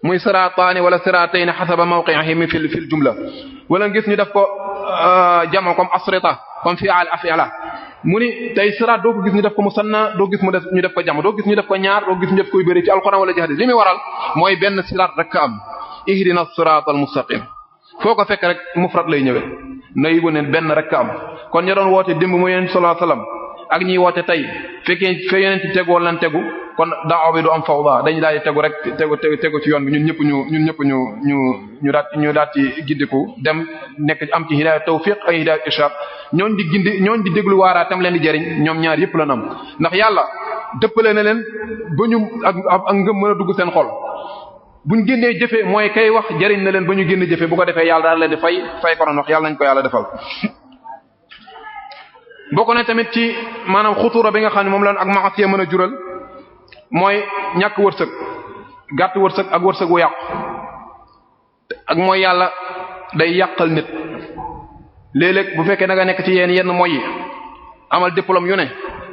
muy sirataani wala siratayni hasaba mawqi'ihi fil jumla wala gis ñu def ko jamo comme asrita comme fi'al af'ala mu ni tey sirat doo ko gis ñu def ko musanna doo gis ñu def ko jamo doo gis ñu def ko ñaar doo gis ñu def koy bëri ci alquran wala ci hadith li muy waral mooy benn sirat rek am ihdina siratal mustaqim foo ko fekk rek mufrad lay ñëwee nay bu neen benn rek am kon ña doon woote démb mu yonent sallallahu alayhi wasallam ak ñiy woote tey fekkee fe yonent tegu wala lan tegu kon daaw bi du am fawda dañu daal di tegu rek tegu ci yoon bi ñun ñëpp ñu daal ci gindiku dem nekk am ci hidaaya tawfiq ak hidaaya irshad ñooñ di déglu waaraa tam leen di jariñ ñoom ñaar yëpp la nam ndax yàlla dëppale na leen ba ñu ak ngëm mën a dugg seen xol buñ génnee jëfe mooy kay wax jariñ na leen ba ñu génne jëfe bu ko defee yàlla daal leen di fay ko doon wax yàlla nañ ko yàlla defal bokk na tamit ci maanaam xutuura bi nga xam ne moom la ak maasiya mën a jural mooy ñàkk wërsëg gàtt wërsëg ak wërsëg wu yàqu ak mooy yàlla day yàqal nit léeg-léeg bu fekkee da nga nekk ci yenn mooy yi amal diplôme yu ne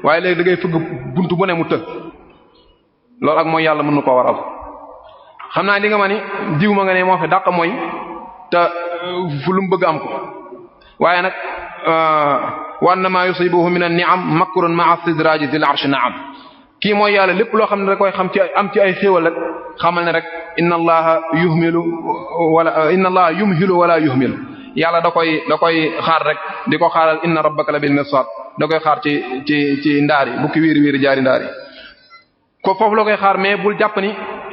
waaye léegi da ngay fëgg buntu bu ne mu të loolu ak mooy yàlla mën na koo waral xam naa li nga ma ni diw ma nga ne moo fi dàq mooy te fu lu mu bëgg am ko waaye nag wa annama yusibuhu min an-ni'am makrun ma'a istidraji zil arshi na'am kii mooy yàlla lépp loo xam ne da koy xam ci am ci ay xéewal rek xamal ne rek inna allaha yumhilu wala yuhmil yàlla da koy xaar rek di ko xaaral inna rabbaka la bil mirsad da koy xaar ci ndaari bukki wiiri jaari ndaari ko foofu la koy xaar mais bul jàpp ni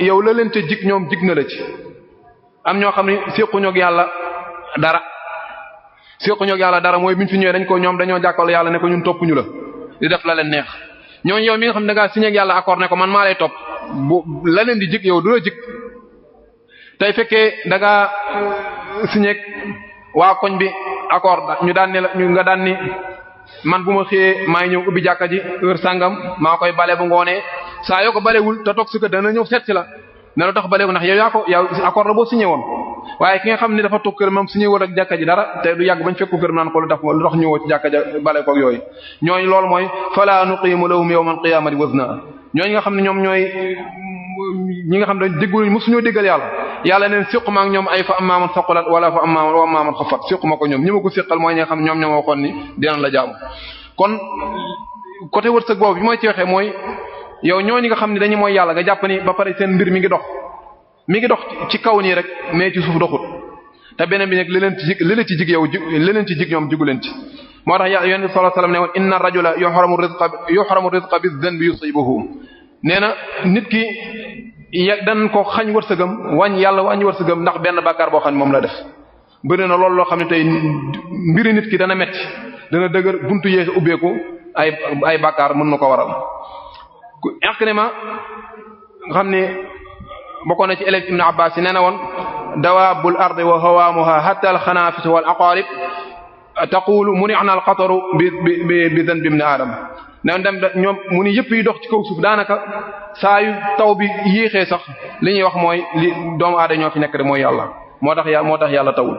yow la leen te jig ñoom jig na la ci am ñoo xam ne séquñu ak yàlla dara mooy biñ fi ñëwee ñoom dañoo jàkkal yàlla ne ko ñun toppuñu la di def la leen neex ñooñu yow mi nga xam ne da ngaa signé ak yàlla accord ne ko man maa lay topp bu la leen di jig yow du la jig tey fekkee da ngaa signé waa koñ bi accord ñu daan ne la nga daan ni man bu ma xëyee maay ñëw ubbi jàkka ji heure sangam maa koy bale bu ngoonee saa yoo ko balewul te toog si ko dana ñëw seet si la ne lu tax balewu ndax yow accord la boo signé woon waaye ki nga xam ne dafa toog kër moom signé woon ak jàkka ji dara te du yàgg bañ fekku kër naan ko lu tax ñëwoo ci jàkka ja bale koog yooyu ñooñu loolu mooy fala nuqimu lahum yawmal qiyamati wazna ñooñu nga xam ne ñoom ñooy ñi nga xam ne déggul mosuñoo déggal yàlla neen siquma ak ñoom ay fa amma man saqulat wala fa amma man xafat siquma ko ñoom ñi ma ko siqal mooy ñi nga xam ne ñoom waxoon ni dinañ la jaamu kon côté wërsëg boobu bi mooy ci waxee mooy yow ñooñu nga xam ne dañu mooy yàlla nga jàpp ni ba pare seen mbir mi ngi dox ci kaw nii rek mais ci suuf doxut te beneen bi nag li leen ci jig ñoom jigu leen ci moo tax yonent bi sallallahu alayhi wasallam ne woon inna rajula yuhramu rizqa bi-dhanbi yusibuhu nee na nit ki dañ ko xañ wërsëgam yàlla wàññi wërsëgam ndax benn bàkkaar boo xam ne moom la def bëri na loolu loo xam ne tey mbiri nit ki dana metti dana dëgër buntu yéex ubbeeku ay bàkkaar mën na ko waral Ikrima nga xam ne bokkoon na ci élève Ibn Abbas yi nee na woon dawaabul ardi wa hawaamuha hatta al-xanaafis wal aqaarib taqulu muni'na al-qataru bi dhanbi ibn aadam ne dem ñoom mu ni yëpp yi dox ci kaw suuf daanaka saa yu taw bi yéexee sax li ñuy wax mooy li doomu aada ñoo fi nekk rek mooy yàlla moo tax yàlla tawul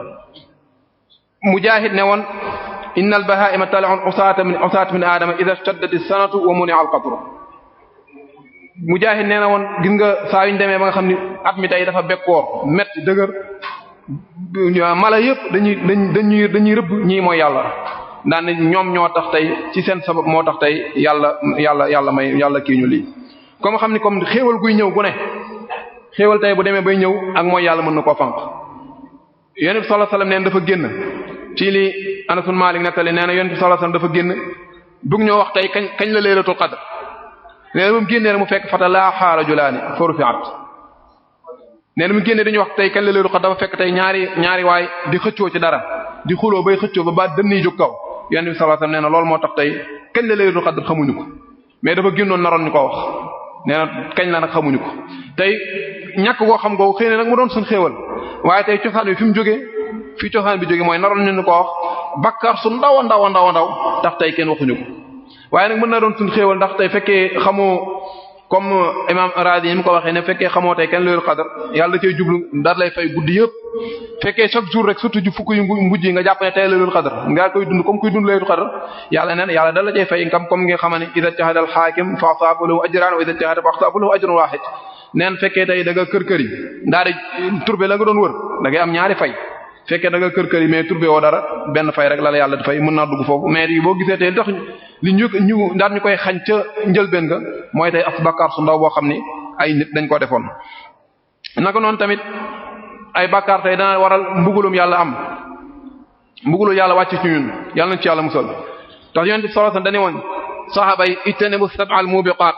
Mujaahid ne woon inna al-bahaa'ima tal'u usaata min aadama idha ishtaddat as-sanatu wa muni'a al-qatru Mujaahid nee na woon gis nga saa yu ñu demee ba nga xam ni at mi tey dafa bekkoor metti dëgër mala yëpp dañuy rëbb ñii mooy yàlla daan ñoom ñoo tax tey ci seen sabab moo tax tey yàlla kii ñu lii comme xam ni comme xéewal guy ñëw gu ne xéewal tey bu demee bay ñëw ak mooy yàlla mën na koo fanq yonent bi sallallahu alayhi wasallam neen dafa génn ci li Anas ibn Malik nettali nee na yonent bi sallallahu alayhi wasallam dafa génn bëgg ñoo wax tey kañ la laylatul qadr nee na mu génnee mu fekk fata laa xaara julaani farufi'at nee na mu génnee dañuy wax tey kañ la laylatul qadr dafa fekk tey ñaari waay di xëccoo ci dara di xuloo bay xëccoo ba baat dënn yi jóg kaw yonent bi sallallahu alayhi wasallam nee na loolu moo tax tey kañ la laylatul qadr xamuñu ko mais dafa génnoon naroon ñu ko wax nee na kañ la nag xamuñu ko tey ñàkk goo xam googu xëy na nag mu doon suñ xéewal waaye tey cosaan bi fi mu jógee fii cosaan bi jógee mooy naroon ñu ko wax bakkaar su ndaw a ndaw a ndaw a ndaw tax tey kenn waxuñu ko waaye nag mën na doon suñ xéewal ndax tey fekkee xamoo comme imam Razi yi mu ko waxee ne fekkee xamoo tey kenn laylatul qadr yàlla da cay jublu daal lay fay guddi yëpp fekkee chaque jour rek surtout ju fukk yu mujj yi nga jàpp ne tey laylatul qadr nga koy dund comme kuy dund laylatul qadr yàlla neen yàlla da la cay fay comme nga xam ne idha ijtahada al hakim fa asaba lahu ajran wa idha ijtahada fa asaba lahu ajrun wahid neen fekkee tey da nga kër yi ndaa di turbe la nga doon wër da ngay am ñaari fay fekkee da nga kër yi mais turbe woo dara benn fay rek la yàlla di fay mën naa dugg foofu mais boo gisee tey tax li ñu daan ñu koy xañ ca njëlbeen nga mooy tey as bakkaar su ndaw boo xam ni ay nit dañ ko defoon naka noonu tamit ay bakkaar tey dana waral mbugulum yàlla am mbugulum yàlla wàcc ci ñun yàlla nañ ci yàlla musal tax yonent bi sallallahu alayhi wasallam dañu woon sahaaba yi ijtanibu sab'al mubiqat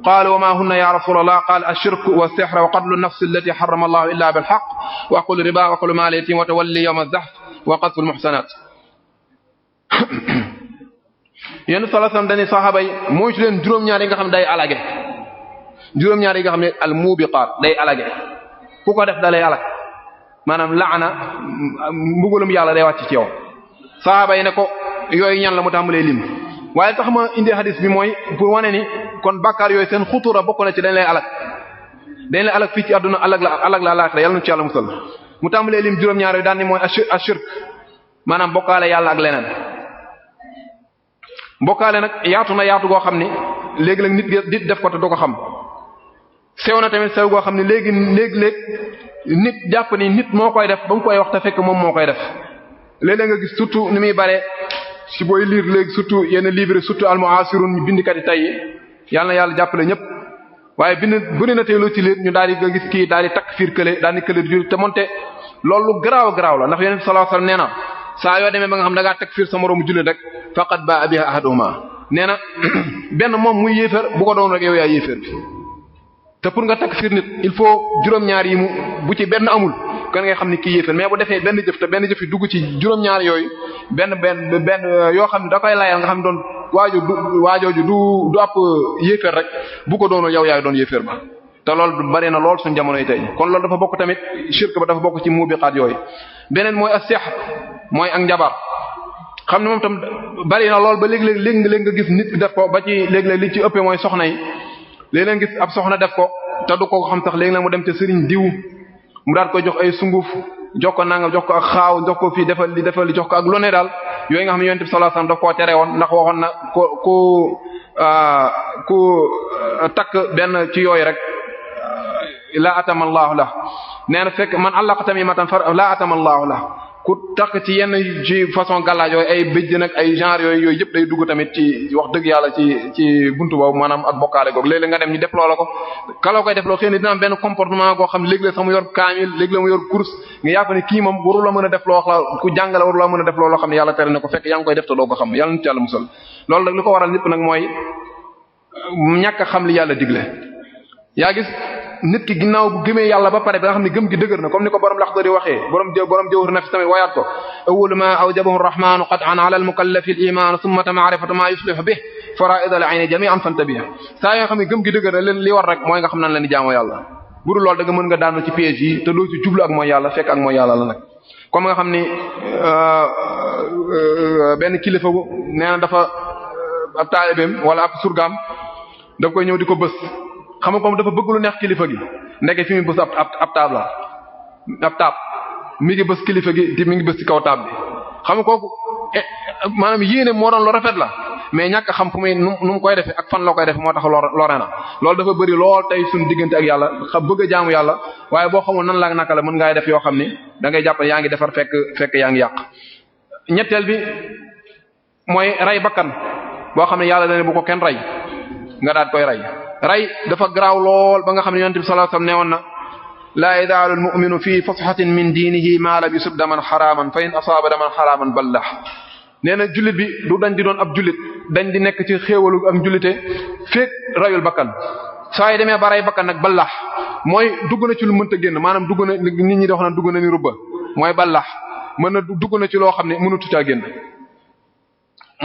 qaalu wa ma hunna ya rasulallah qaala ash-shirku wa as-sihr wa qatlu an-nafs allati harrama allahu illa bil haqq wa aklu riba wa aklu mal yatim wa tawalli yawm az-zahf wa qadfu al-muhsanat yéen sallallahu alayhi wasallam dañuy saxaaba yi mooy ci leen juróom-ñaar yi nga xam ne day alage juróom-ñaar yi nga xam ne al mubiqaat day alage ku ko def da lay alag maanaam laana mbugalum yàlla day wàcc ci yow saxaaba yi ne ko yooyu ñan la mu tàmbalee lim waaye tax ma indi hadis bi mooy pour wane ni kon bàkkaar yooyu seen xutura bokk na ci dañ lay alag fii ci àdduna alag la alaxira yàlla na ci yàlla musal mu tàmbalee lim juróom-ñaar yooyu daan ni mooy ashirk maanaam bokkaale yàlla ak leneen mbokkaale nag yaatu na yaatu goo xam ni léegi nag nit def ko te du ko xam sew na tamit sew goo xam ni léegi nit jàpp ni nit moo koy def ba mu koy wax te fekk moom moo koy def léeg-léeg nga gis surtout ni muy bare si booy lire léegi surtout yenn livre surtout al-mu'asirun bindikat yi tey yàlla na yàlla jàppale ñëpp waaye bëri na tey loo ci lire ñu daal di nga gis kii daal di takk fiir kële daal di kële di te monte loolu garaaw la ndax Yonent bi sallallahu alayhi wasallam nee na saa yoo demee ba nga xam da ngaa teg fiir sa moroomu jullit rek faqad baa biha ahaduhuma nee na benn moom muy yéeféer bu ko doon rek yow yaa yéeféer bi te pour nga teg fiir nit il faut juróom-ñaar yi mu bu ci benn amul kon ngay xam ni kii yéeféer mais bu defee benn jëf te benn jëf yi dugg ci juróom-ñaar yooyu benn yoo xam ne da koy layal nga xam ne doon waajooju du ab yéeféer rek bu ko doonul yow yaay doon yéeféer ba te loolu bari na lool suñu jamono yi tey kon loolu dafa bokk tamit shirk ba dafa bokk ci mubiqaat yooyu beneen mooy as-sihr mooy ak njabar xam ne moom tam bari na lool ba léeg-léeg nga gis nit def ko ba ci léeg-léeg li ci ëppee mooy soxna yi léeg-léeg nga gis ab soxna def ko te du ko xam sax léegi nag mu dem ca sëriñ diw mu daal koy jox ay sunguf jox ko nangam jox ko ak xaaw jox ko fii defal li jox ko ak lu ne daal yooyu nga xam ne Yonent bi sallallahu alayhi wasallam daf koo tere woon ndax waxoon na ku takk benn ci yooyu rek la atama Allahu la nee na fekk man allaqa tamimatan fa la atama Allahu la ku takk ci yenn ci façon gàllaaj yooyu ay bëjj nag ay genre yooyu yëpp day dugg tamit ci wax dëgg yàlla ci buntu boobu maanaam ak bokkaale googu léeg-léeg nga dem ñu def loola ko kaloo koy def loo xëy na dina am benn comportement goo xam léeg-léeg sax mu yor kaamil léeg-léeg mu yor course nga yàpp ne kii moom waru la mën a def loo wax ku jàngale waru la mën a def loo xam ne yàlla tere na ko fekk yaa ngi koy def te doo ko xam yàlla nit yàlla musal loolu nag li ko waral lépp nag mooy ñàkk a xam li yàlla digle yaa gis nit ki ginnaaw bu gëmee yàlla ba pare ba nga xam ne gëm gi dëgër na comme ni ko borom Laxdari waxee borom Jawhar Nafis tamit wayaat ko awwalu ma awjabahu ar-rahmanu qat'an ala al-mukallafi al-iman thumma ma'rifatu ma yuslihu bihi fara'id al-'ayn jami'an fantabiha saa yoo xam ne gëm gi dëgër na leen li war rek mooy nga xam nan la ni jaamoo yàlla bu dul loolu da nga mën nga daanu ci piège yi te doo ci jublu ak mooy yàlla fekk ak mooy yàlla la nag comme nga xam ni benn kilifa nee na dafa ab taalibeem wala ab surgaam daf koy ñëw di ko bës xam nga comme dafa bëgg lu neex kilifa gi ndeke fi mu bës ab taab mi ngi bës kilifa gi te mi ngi bës ci kaw taab bi xam nga kooku maanaam yéene moo doon lu rafet la mais ñàkk a xam fu muy nu mu koy defee ak fan la koy defee moo tax lore na loolu dafa bëri lool tey suñu diggante ak yàlla xam bëgg a jaamu yàlla waaye boo xamul nan la naka la mën ngay def yoo xam ni da ngay jàpp yaa ngi defar fekk yaa ngi yàq. ñetteel bi mooy rey bakkan boo xam ne yàlla dane bu ko kenn rey nga daal koy rey rey dafa garaaw lool ba nga xam ne yonent bi sallallahu alayhi wasallam neewoon na laa yazaalu al-mu'minu fi fushatin min diinihi maa lam yusib daman xaraaman fa in asaaba daman xaraaman ballah nee na jullit bi du dañ di doon ab jullit dañ di nekk ci xéewalu ak njullite feek rayul bakkan saa yi demee ba ray bakkan nag ballah mooy dugg na ci lu mënta génn maanaam dugg na nit ñi di wax na dugg na ni rubba mooy ballah mën na dugg na ci loo xam ne mënatu caa génn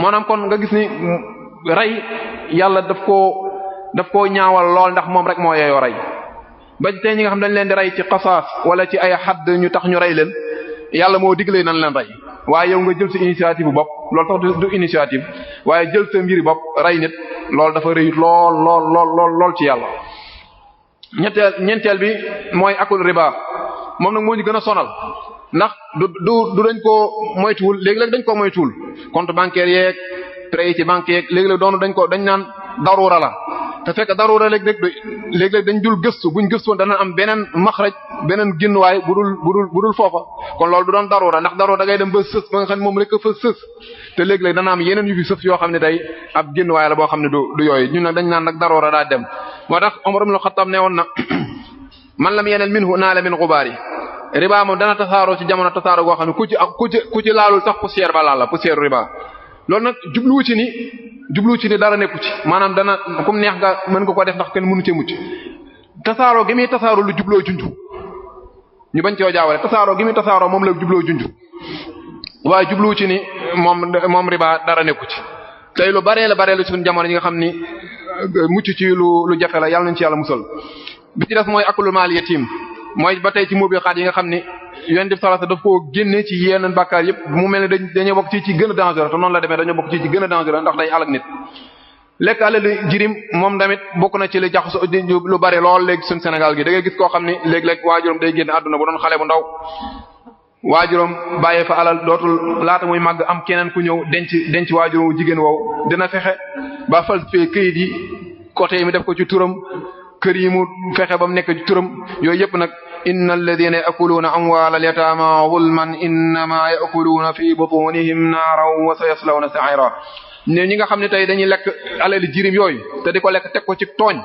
maanaam kon nga gis ni rey yàlla daf koo ñaawal lool ndax moom rek moo yeeyoo rey ba tey ñi nga xam dañ leen di rey ci xasaas wala ci ay xadd ñu tax ñu rey leen yàlla moo diglee nan leen rey waaye yow nga jël sa initiative bu bopp loolu tax du initiative waaye jël sa mbiri bopp rey nit loolu dafa rëy lool ci yàlla. ñeenteel bi mooy akul riba moom nag moo ñu gën a sonal ndax du dañ koo moytuwul léegi-léeg dañ koo moytuwul compte bancaire yeeg prêt yi ci banque yeeg léegi-léeg doonu dañ naan darura la te fekk darura léeg-léeg dañ dul gëstu buñ gëstoon dana am beneen maxraj beneen génnuwaay bu dul foofa kon loolu du doon darura ndax darura da ngay dem ba sës ba nga xam ne moom rek fa sës te léeg-léeg dana am yeneen yu fi sës yoo xam ne day ab génnuwaay la boo xam ne du yooyu ñun nag dañ naan nag darura daa dem moo tax Umar ibn Khattab ne woon na man lam yeneen minhu naala min xubaari riba moom dana tasaaroo ci jamono tasaaroo goo xam ne ku ci laalul sax poussière ba laal la poussière riba loolu nag jubluwu ci ni dara nekku ci maanaam dana comme neex nga mën nga ko def ndax kenn mënu ci mucc tasaaroo gi muy tasaaroo lu jubloo junju ñu bañ coo jaawale tasaaroo gi muy tasaaroo moom la jubloo junju waaye jubluwu ci ni moom riba dara nekku ci tey lu baree la suñu jamono yi nga xam ni mucc ci lu jafe la yàlla nañ ci yàlla musal bi ci des mooy akulul maal yatim mooy ba tey ci mubiqaat yi nga xam ni yonent bi sallallahu alayhi wasallam daf koo génne ci yeneen bàkkaar yëpp mu mel ne dañoo bokk ci gën a dangereux te noonu la demee dañoo bokk ci gën a dangereux ndax day alak nit lekk alal jirim moom tamit bokk na ci li jaxasoo lu bari lool léegi suñu Sénégal gi da ngay gis koo xam ni léeg-léeg waajuram day génn àdduna bu doon xale bu ndaw waajuram bàyyee fa alal dootul laata muy màgg am keneen ku ñëw denc waajuram wu jigéen woowu dina fexe ba falsifier këyit yi côté yi mu def ko ci turam kër yi mu fexe ba mu nekk ci turam yooyu yëpp nag inna alladhina ya'kuluna amwalal yatama zulman innama ya'kuluna fi butunihim naaran wa sayaslawna sa'ira ne ñi nga xam ne tey dañuy lekk alali jirim yooyu te di ko lekk teg ko ci tooñ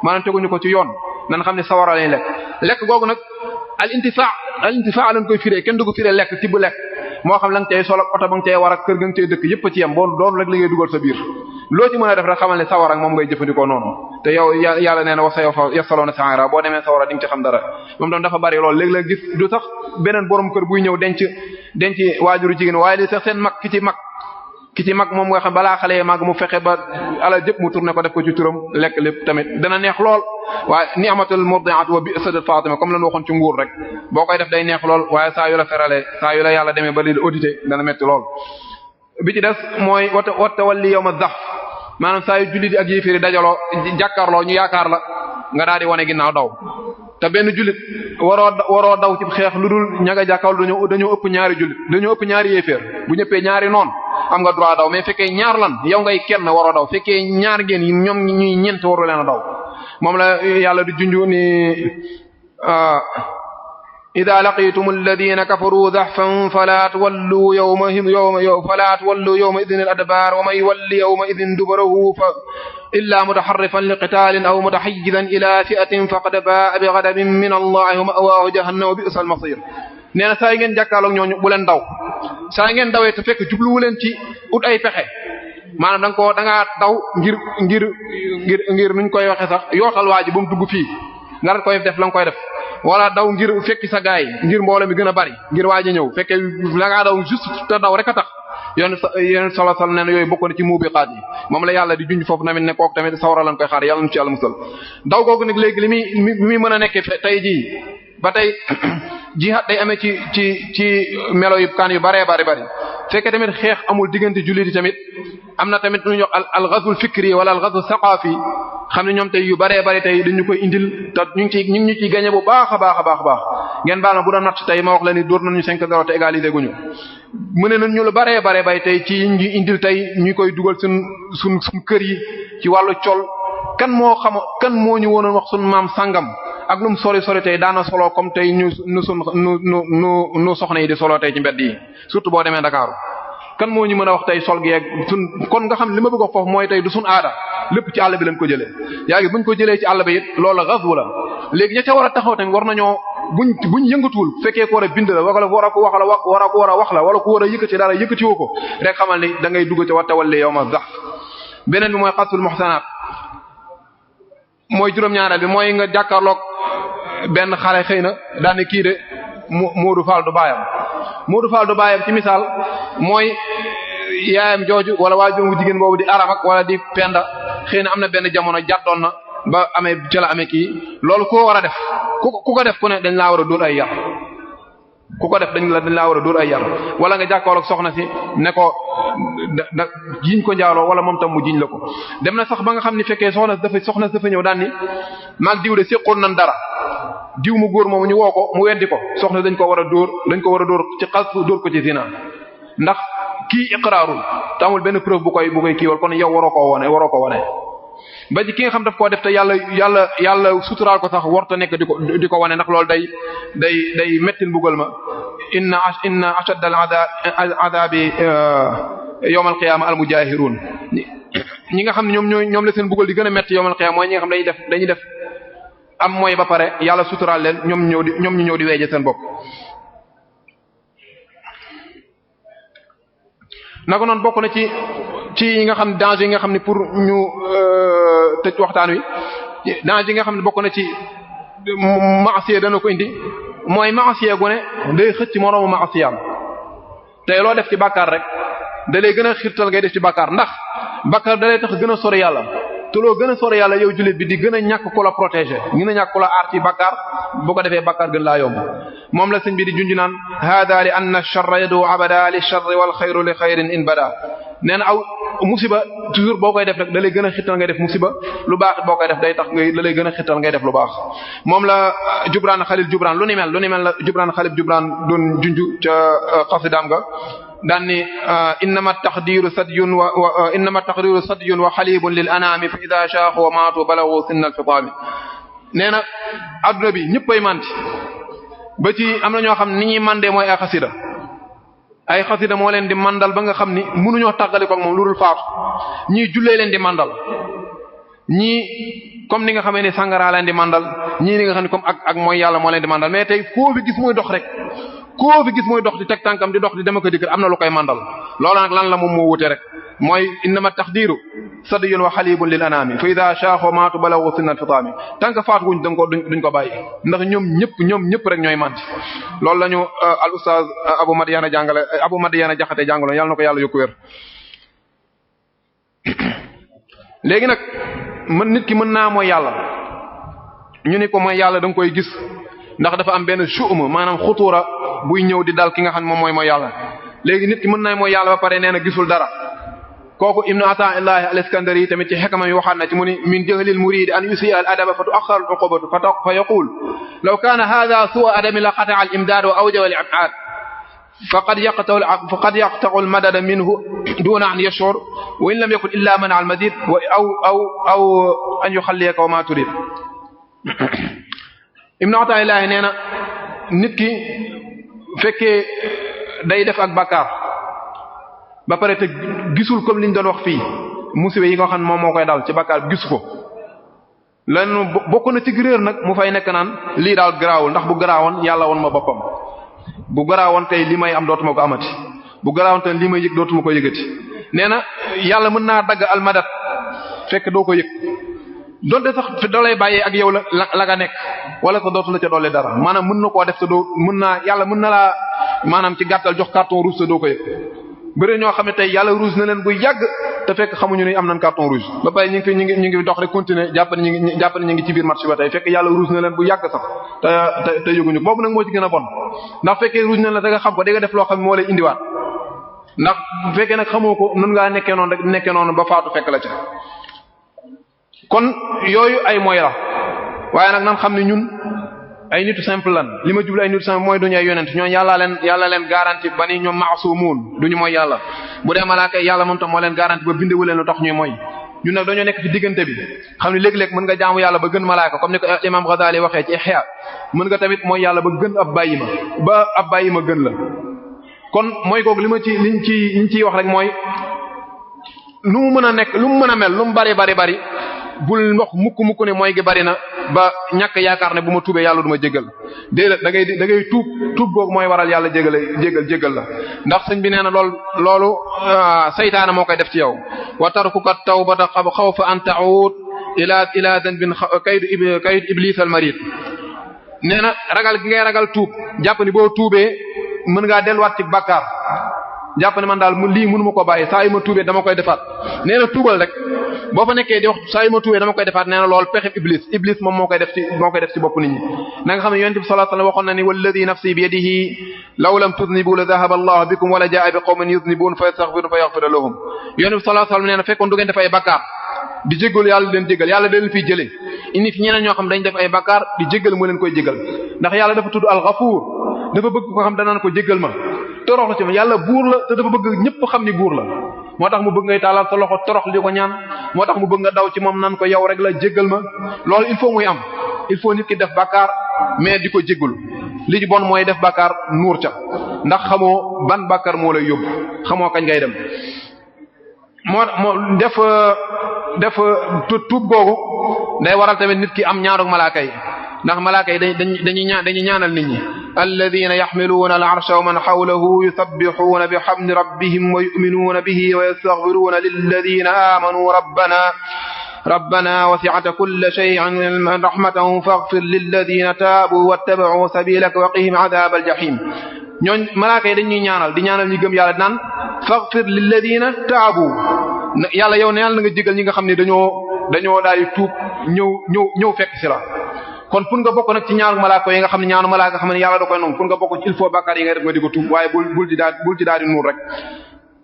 maanaam teguñu ko ci yoon nan xam ne sawara lañuy lekk googu nag al intifa lañ koy firee kenn du ko firee lekk tibb lekk moo xam la nga cay sol ak oto ba nga cay war ak kër ga nga cay dëkk yëpp ci yem boo doon rek li ngay dugal sa biir loo ci mën a def rek xamal ne sawara moom ngay jëfandikoo noonu te yow yàlla nee na wa yasaluna sa'ira boo demee sawara di nga ci xam dara moom tam dafa bari loolu léeg-léeg gis du sax beneen borom kër buy ñëw denc waajuru jigéen waaye li sax seen mag ki ci mag moom nga xam balaa xale mag mu fexe ba alal jëpp mu tourné ko def ko ci turam lekk lépp tamit dana neex lool waaye ni'matul murdi'at wa bi'satul fatima comme lañu waxoon ci nguur rek boo koy def day neex lool waaye saa yu la ferale saa yu la yàlla demee ba li audité dana metti lool bi ci des mooy wata walli yawma zahf maanaam saa yu jullit ak yéeféeri dajaloo jàkkaarloo ñu yaakaar la nga daal di wane ginnaaw daw te benn jullit waroo daw ci xeex lu dul ñaga jàkkaarloo dañoo ëpp ñaari jullit dañoo ëpp ñaari yéeféer bu ñëppee ñaari noon am nga droit daw mais fekkee ñaar lan yow ngay kenn waroo daw fekkee ñaar ngeen ñoom ñuy ñeent waru leen a daw moom la yàlla di junju ni ida laqitum alladhina kafaru zahfan fala tuwallu yawma idhin al-adbar wa man yuwalli yawma idhin duburahu fa illa mutaharrifan liqitalin aw mutahayyizan ila fi'atin faqad ba'a bighadabin min allahi wa ma'wahu jahannam wa bi'sal masir nee na saa yi ngeen jàkkaarloog ñooñu bu leen daw saa yi ngeen dawee te fekk jubluwu leen ci ut ay pexe maanaam da ngaa daw ngir nuñ koy waxe sax yootal waa ji ba mu dugg fii nga rat koy def la nga koy def wala daw ngir fekki sa gaay ngir mbooloo mi gën a bari ngir waa ji ñëw fekkee la ngaa daw juste te daw rek a tax yoon solo sal nee na yooyu bokk na ci mubiqaat yi moom la yàlla di junj foofu tamit ne kooku tamit sawara lañ koy xaar yàlla nu ci yàlla musal daw googu nag léegi li muy mën a nekkee tey jii ba tey jihaad day amee ci melo yu kaan yu bëree bari fekkee tamit xeex amul diggante jullit yi tamit am na tamit lu ñuy wax al ghazwul fikri wala al ghazwul saqafi xam ne ñoom tey yu bëree bëri tey dañu koy indil te ñu ngi ciy gagné bu baax a baax ngeen baal ma bu doon natt tey ma wax la ni dóor nañu 5-0 te égalisé guñu mu ne nañ ñu lu bëree bëri tey ci ñu indil tey ñu koy dugal suñ kër yi ci wàllu col kan moo ñu wonoon wax suñ maam sangam ak lu mu sori tey daana solo comme tey ñu soxna yi di solo tey ci mbedd yi surtout boo demee Dakar kan moo ñu mën a wax tey sol gi kon nga xam li ma bëgg a foofu mooy tey du suñ aada lépp ci àll bi lañ ko jëlee yaa ngi buñ ko jëlee ci àll bi it loolu ghazw la léegi ña ca war a taxaw tamit war nañoo buñ yëngatuwul fekkee ko war a bind la wala war a ko wax la war a ko war a wax la wala ko war a yëkkati dara yëkkati woo ko rek xamal ni da ngay dugg ci wa tawalli yawma zahf beneen bi mooy qasful muhsanat mooy juróom-ñaareel bi mooy nga jàkkaarloog benn xale xëy na daane kii de Modou Fall du baayam Modou Fall du baayam ci misaal mooy yaayam jooju wala waajur wu jigéen boobu di aramak wala di penda xëy na am na benn jamono jàddoon na ba amee ca la amee kii loolu koo war a def ku ko def ku ne dañ laa war a dóor ay yar ku ko def dañ laa war a dóor ay yar wala nga jàkkaarloog soxna si ne ko da jiiñ ko njaaloo wala moom tam mu jiiñ la ko dem na sax ba nga xam ni fekkee soxna si dafa ñëw daan ni maag diw de séqoon nan dara diw mu góor moomu ñu woo ko mu weddi ko soxna dañ ko war a dóor ci xas dóor ko ci zina ndax kii iqraarul te amul benn preuve bu koy kiiwal kon yow waroo ko wone ba ci ki nga xam daf koo def te yàlla suturaal ko sax warta nekk di ko wane ndax loolu day mettil mbugal ma inna ashadda al adabi yawm al qiyamah al mujahirun ñi nga xam ne ñoom la seen mbugal di gën a metti yawm al qiyamah mooy ñi nga xam dañuy def am mooy ba pare yàlla suturaal leen ñoom ñu ñëw di weeje seen bopp naka noonu bokk na ci yi nga xam danger yi nga xam ne pour ñu tëj waxtaan wi danger yi nga xam ne bokk na ci maasiya dana ko indi mooy maasiya gu ne day xëcc moroomu maasiyaam tey loo def ci bàkkaar rek da lay gën a xirtal ngay def ci bàkkaar ndax bàkkaar da lay tax gën a sori yàlla te loo gën a sori yàlla yow jullit bi di gën a ñàkk ku la protéger gën a ñàkk ku la aar ci bàkkaar boo ko defee bàkkaar gën laa yomb moom la sëñ bi di junj naan hada li anna ash-sharra yadu abada li sharri wal xayru li xayrin in bada nee na aw musiba toujours boo koy def rek da lay gën a xittal ngay def musiba lu baax boo koy def day tax da lay gën a xittal ngay def lu baax moom la Jubraan Xalil Jubraan lu ni mel la Jubraan Xalil Jubraan doon junj ca xasidaam ga daan ni innama taqdiru sadyun wa xalibun lil anami fa ida shaaxu wa maatu balagu sinna al fitaami nee na adduna bi ñëppay manti ba ci am na ñoo xam ni ñuy mandee mooy ay xasida moo leen di mandal ba nga xam ni mënuñoo tàggali ko ak moom lu dul faatu ñii jullee leen di mandal ñii comme ni nga xamee ni sangara leen di mandal ñii ni nga xam ne comme ak mooy yàlla moo leen di mandal mais tey koo fi gis muy dox di teg tànkam di dox di dema ko dikkër am na lu koy mandal loolu nag lan la moom moo wute rek mooy innama taqdiru sadiyun wa xalibun lil anami fa ida shaaxo maatu balagu sinna al fitaami tant que faatu wuñ duñ ko bàyyi ndax ñoom ñëpp rek ñooy manti loolu lañu al ustaz Abu Madiana Jaxate jàngaloon yàlla na ko yàlla yokku wér léegi nag nit ki mën naa mooy yàlla ñu ni ko mooy yàlla da nga koy gis ndax dafa am benn shu'um maanaam xutuura buy ñëw di dal ki nga xam ne moom mooy yàlla léegi nit ki mën naa mooy yàlla ba pare nee na gisul dara kooku ibnu Ataa'illahi al-Iskandari tamit ci xekama yi waxaat na ci mu ni min jahlil muriid an yusii'a al-adaba fa tu'axxaru al-uqubatu fa yaqul law kaana haadha suu'a adabi la qata'a al-imdaad wa awjaba al-ib'aad faqad yaqta'u al-madada minhu duuna an yash'ur wa in lam yakun illa mana'a al-madiid aw an yuxalliyaka wa ma turid ibnu Ataa'illahi nee na nit ki fekkee day def ak bàkkaar ba pare te gisul comme liñ doon wax fii musiba yi nga xam ne moom moo koy dal ci bàkkaar bi gisu ko lan bokk na ci réer nag mu fay nekk naan lii daal garaawul ndax bu garaawoon yàlla woon ma boppam bu garaawoon tey li may am dootuma ko amati bu garaawoon tey li may yëg dootuma ko yëgati nee na yàlla mën naa dagg almadat fekk doo ko yëg donte sax da lay bàyyee ak yow la nga nekk wala sa dootu la ca doole dara maanaam mën na koo def te doo yàlla mën na laa maanaam ci gàttal jox carton rouge te doo ko yëg bëri ñoo xam ne tey yàlla rouge na leen bu yàgg te fekk xamuñu ni am nañ carton rouge ba pare ñu ngi dox rek continuer jàpp ne ñu ngi ci biir match ba tey fekk yàlla rouge na leen bu yàgg sax te yëguñu boobu nag moo ci gën a bon ndax fekkee rouge na la da nga xam ko da nga def loo xam ne moo lay indiwaat ndax bu fekkee nag xamoo ko mën ngaa nekkee noonu ba faatu fekk la ca kon yooyu ay mooy la waaye nag nan xam ne ñun ay nitu simple lan li ma jublu ay nitu simple mooy duñu ay yonent ñooñu yàlla leen garanti ba ni ñoom maasumun duñu mooy yàlla bu dee malaaka yàlla moom tam moo leen garanti ba bindewu leen lu tax ñuy mooy ñun nag dañoo nekk ci diggante bi xam ne léeg-léeg mën nga jaamu yàlla ba gën malaaka comme ni ko imam Ghazali waxee ci Ihya mën nga tamit mooy yàlla ba gën ab bàyyi ma gën la kon mooy googu liñ ciy wax rek mooy lu mu mën a nekk lu mu mën a mel lu mu bari bul wax mukk ne mooy gi bari na ba ñàkk yaakaar ne bu ma tuubee yàlla du ma jégal déedéet da ngay tuub googu mooy waral yàlla jégal la ndax sëñ bi nee na loolu saytaana moo koy def ci yow wa tarkuka tawbata xawfa an ta'ud ila danbin kayd iblis al marid nee na ragal gi ngay ragal tuub jàpp ni boo tuubee mën ngaa delluwaat ci bàkkaar jàpp ne man daal lii mënuma ko bàyyi saa yu ma tuubee dama koy defaat nee na tuubal rek boo fa nekkee di wax saa yu ma tuubee dama koy defaat nee na loolu pexeb iblis moom moo koy def ci bopp nit ñi na nga xam ne yonent bi sallallahu alayhi wasallam waxoon na ni walladhi nafsi bi yadihi law lam tudnibu la dhahaba Allahu bikum wala jaa'a bi qawmin yudnibun fa yastaghfirun fa yaghfir lahum yonent bi sallallahu alayhi wasallam nee na fekkoon du ngeen def ay bakkaar di jéggalu yàlla leen jéggal yàlla da leen fiy jëlee indi fi ñeneen ñoo xam dañ def ay bakkaar di jéggal moo leen koy jéggal ndax yàlla dafa tudd al-Ghafuur dafa bëgg ko xam danaan ko jéggal ma torox la ci ma yàlla buur la te dafa bëgg ñëpp xam ni buur la moo tax mu bëgg ngay taalal sa loxo torox li ko ñaan moo tax mu bëgg nga daw ci moom nan ko yow rek la jéggal ma loolu il faut muy am il faut nit ki def bakkaar mais di ko jéggalu li ci bon mooy def bakkaar nuur ca ndax xamoo ban bakkaar moo lay yóbbu xamoo kañ ngay dem moo def tuub googu day waral tamit nit ki am ñaarug malaaka yi ndax malaaka yi dañuy ñaanal nit ñi alladhina yaxmiluuna al-arsha wa man hawlahu yusabbihuna bihamdi rabbihim wa yu'minuna bihi wa yastaghfiruna lilladhina amanu rabbana wasi'ta kulla shay'in rahmatan faghfir lilladhina taabu wattaba'u sabilaka wa qihim 'adhabal jahim ñooñ malaaka yi dañuy ñaanal di ñaanal ñi gëm yàlla naan faghfir lilladhina taabu yàlla yow ne yàlla na nga jégal ñi nga xam ne dañoo daal di tuub ñëw fekk ci la kon pour nga bokk nag ci ñaanu malaaka yi nga xam ne ñaanu malaaka xam ne yàlla da koy nangu pour nga bokk ci il faut bàkkaar yi ngay def nga di ko tuub waaye bul ci daal di nuur rek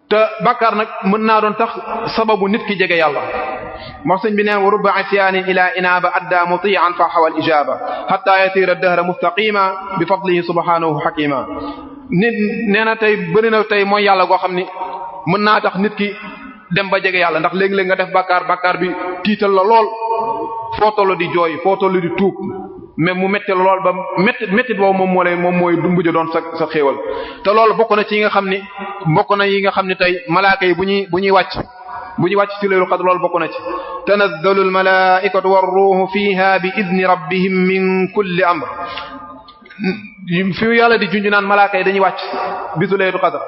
te bàkkaar nag mën naa doon tax sababu nit ki jege yàlla moo sëñ bi neen wa rubba isyanin ila inaba adda muti'an fa hawal ijaba hatta yatira ad-dahra mustaqima bi fadlihi subhanahu hakima nit nee na tey bëri na tey mooy yàlla goo xam ni mën naa tax nit ki dem ba jege yàlla ndax léegi-léegi nga def bàkkaar bi tiital la lool foo tollu di jooy foo tollu di tuub mais mu metti la lool ba métti boobu moom mooy du mujj doon sa xéewal te loolu bokk na ci yi nga xam ni tey malaaka yi bu ñuy wàcc ci leelu qadr loolu bokk na ci tanazzalu al malaa'ikatu war ruuhu fiha bi idni rabbihim min kulli amr fi yàlla di junj naan malaaka yi dañuy wàcc bisu leelu qadr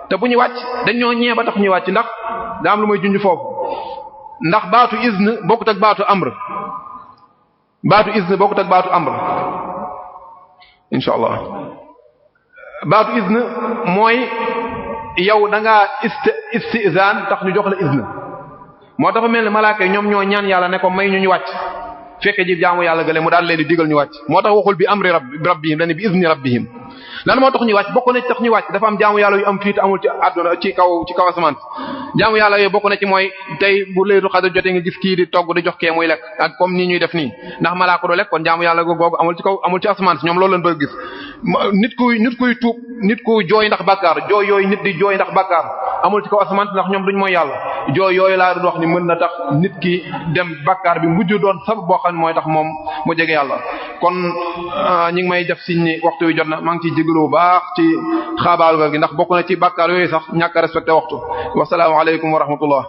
te bu ñuy wàcc dañoo ñee ba tax ñuy wàcc ndax daa am lu may junj foofu ndax baatu izn bokkut ak baatu amr insha allah baatu izn mooy yow da ngaa istizaan tax ñu jox la izn moo dafa mel ni malaaka yi ñoom ñoo ñaan yàlla ne ko may ñu wàcc fekke ji jaamu yàlla gële mu daal leen di digal ñu wàcc moo tax waxul bi amri rabbihim dañu bi izni rabbihim lan moo tax ñu wàcc bokk na ci tax ñu wàcc dafa am jaamu yàlla yu am fii te amul ci àdduna ci kaw asamaan jaamu yàlla yooyu bokk na ci mooy tey bu Laylatul Qadr jotee nga gis kii di togg di jox kee muy lekk ak comme nii ñuy def nii ndax malaaka du lekk kon jaamu yàlla googu amul ci asamaan si ñoom loolu lañ bëgg gis nit kuy tuub nit ku jooy ndax bàkkaar jooy yooyu nit di jooy ndax bàkkaar amul ci kaw asamaan si ndax ñoom duñ mooy yàlla jooy yooyu laa doon wax ni mën na tax nit ki dem bàkkaar bi mujj doon sabab boo xam ne mooy tax moom mu jege yàlla kon ñi ngi may def siñ ni waxtu wi jot na maa ngi ciy jégalu bu baax ci xaabaalu gi ndax bokk na ci bàkkaar yooyu sax ñàkk a respecté waxtu wasalaamu aleykum wa rahmatullah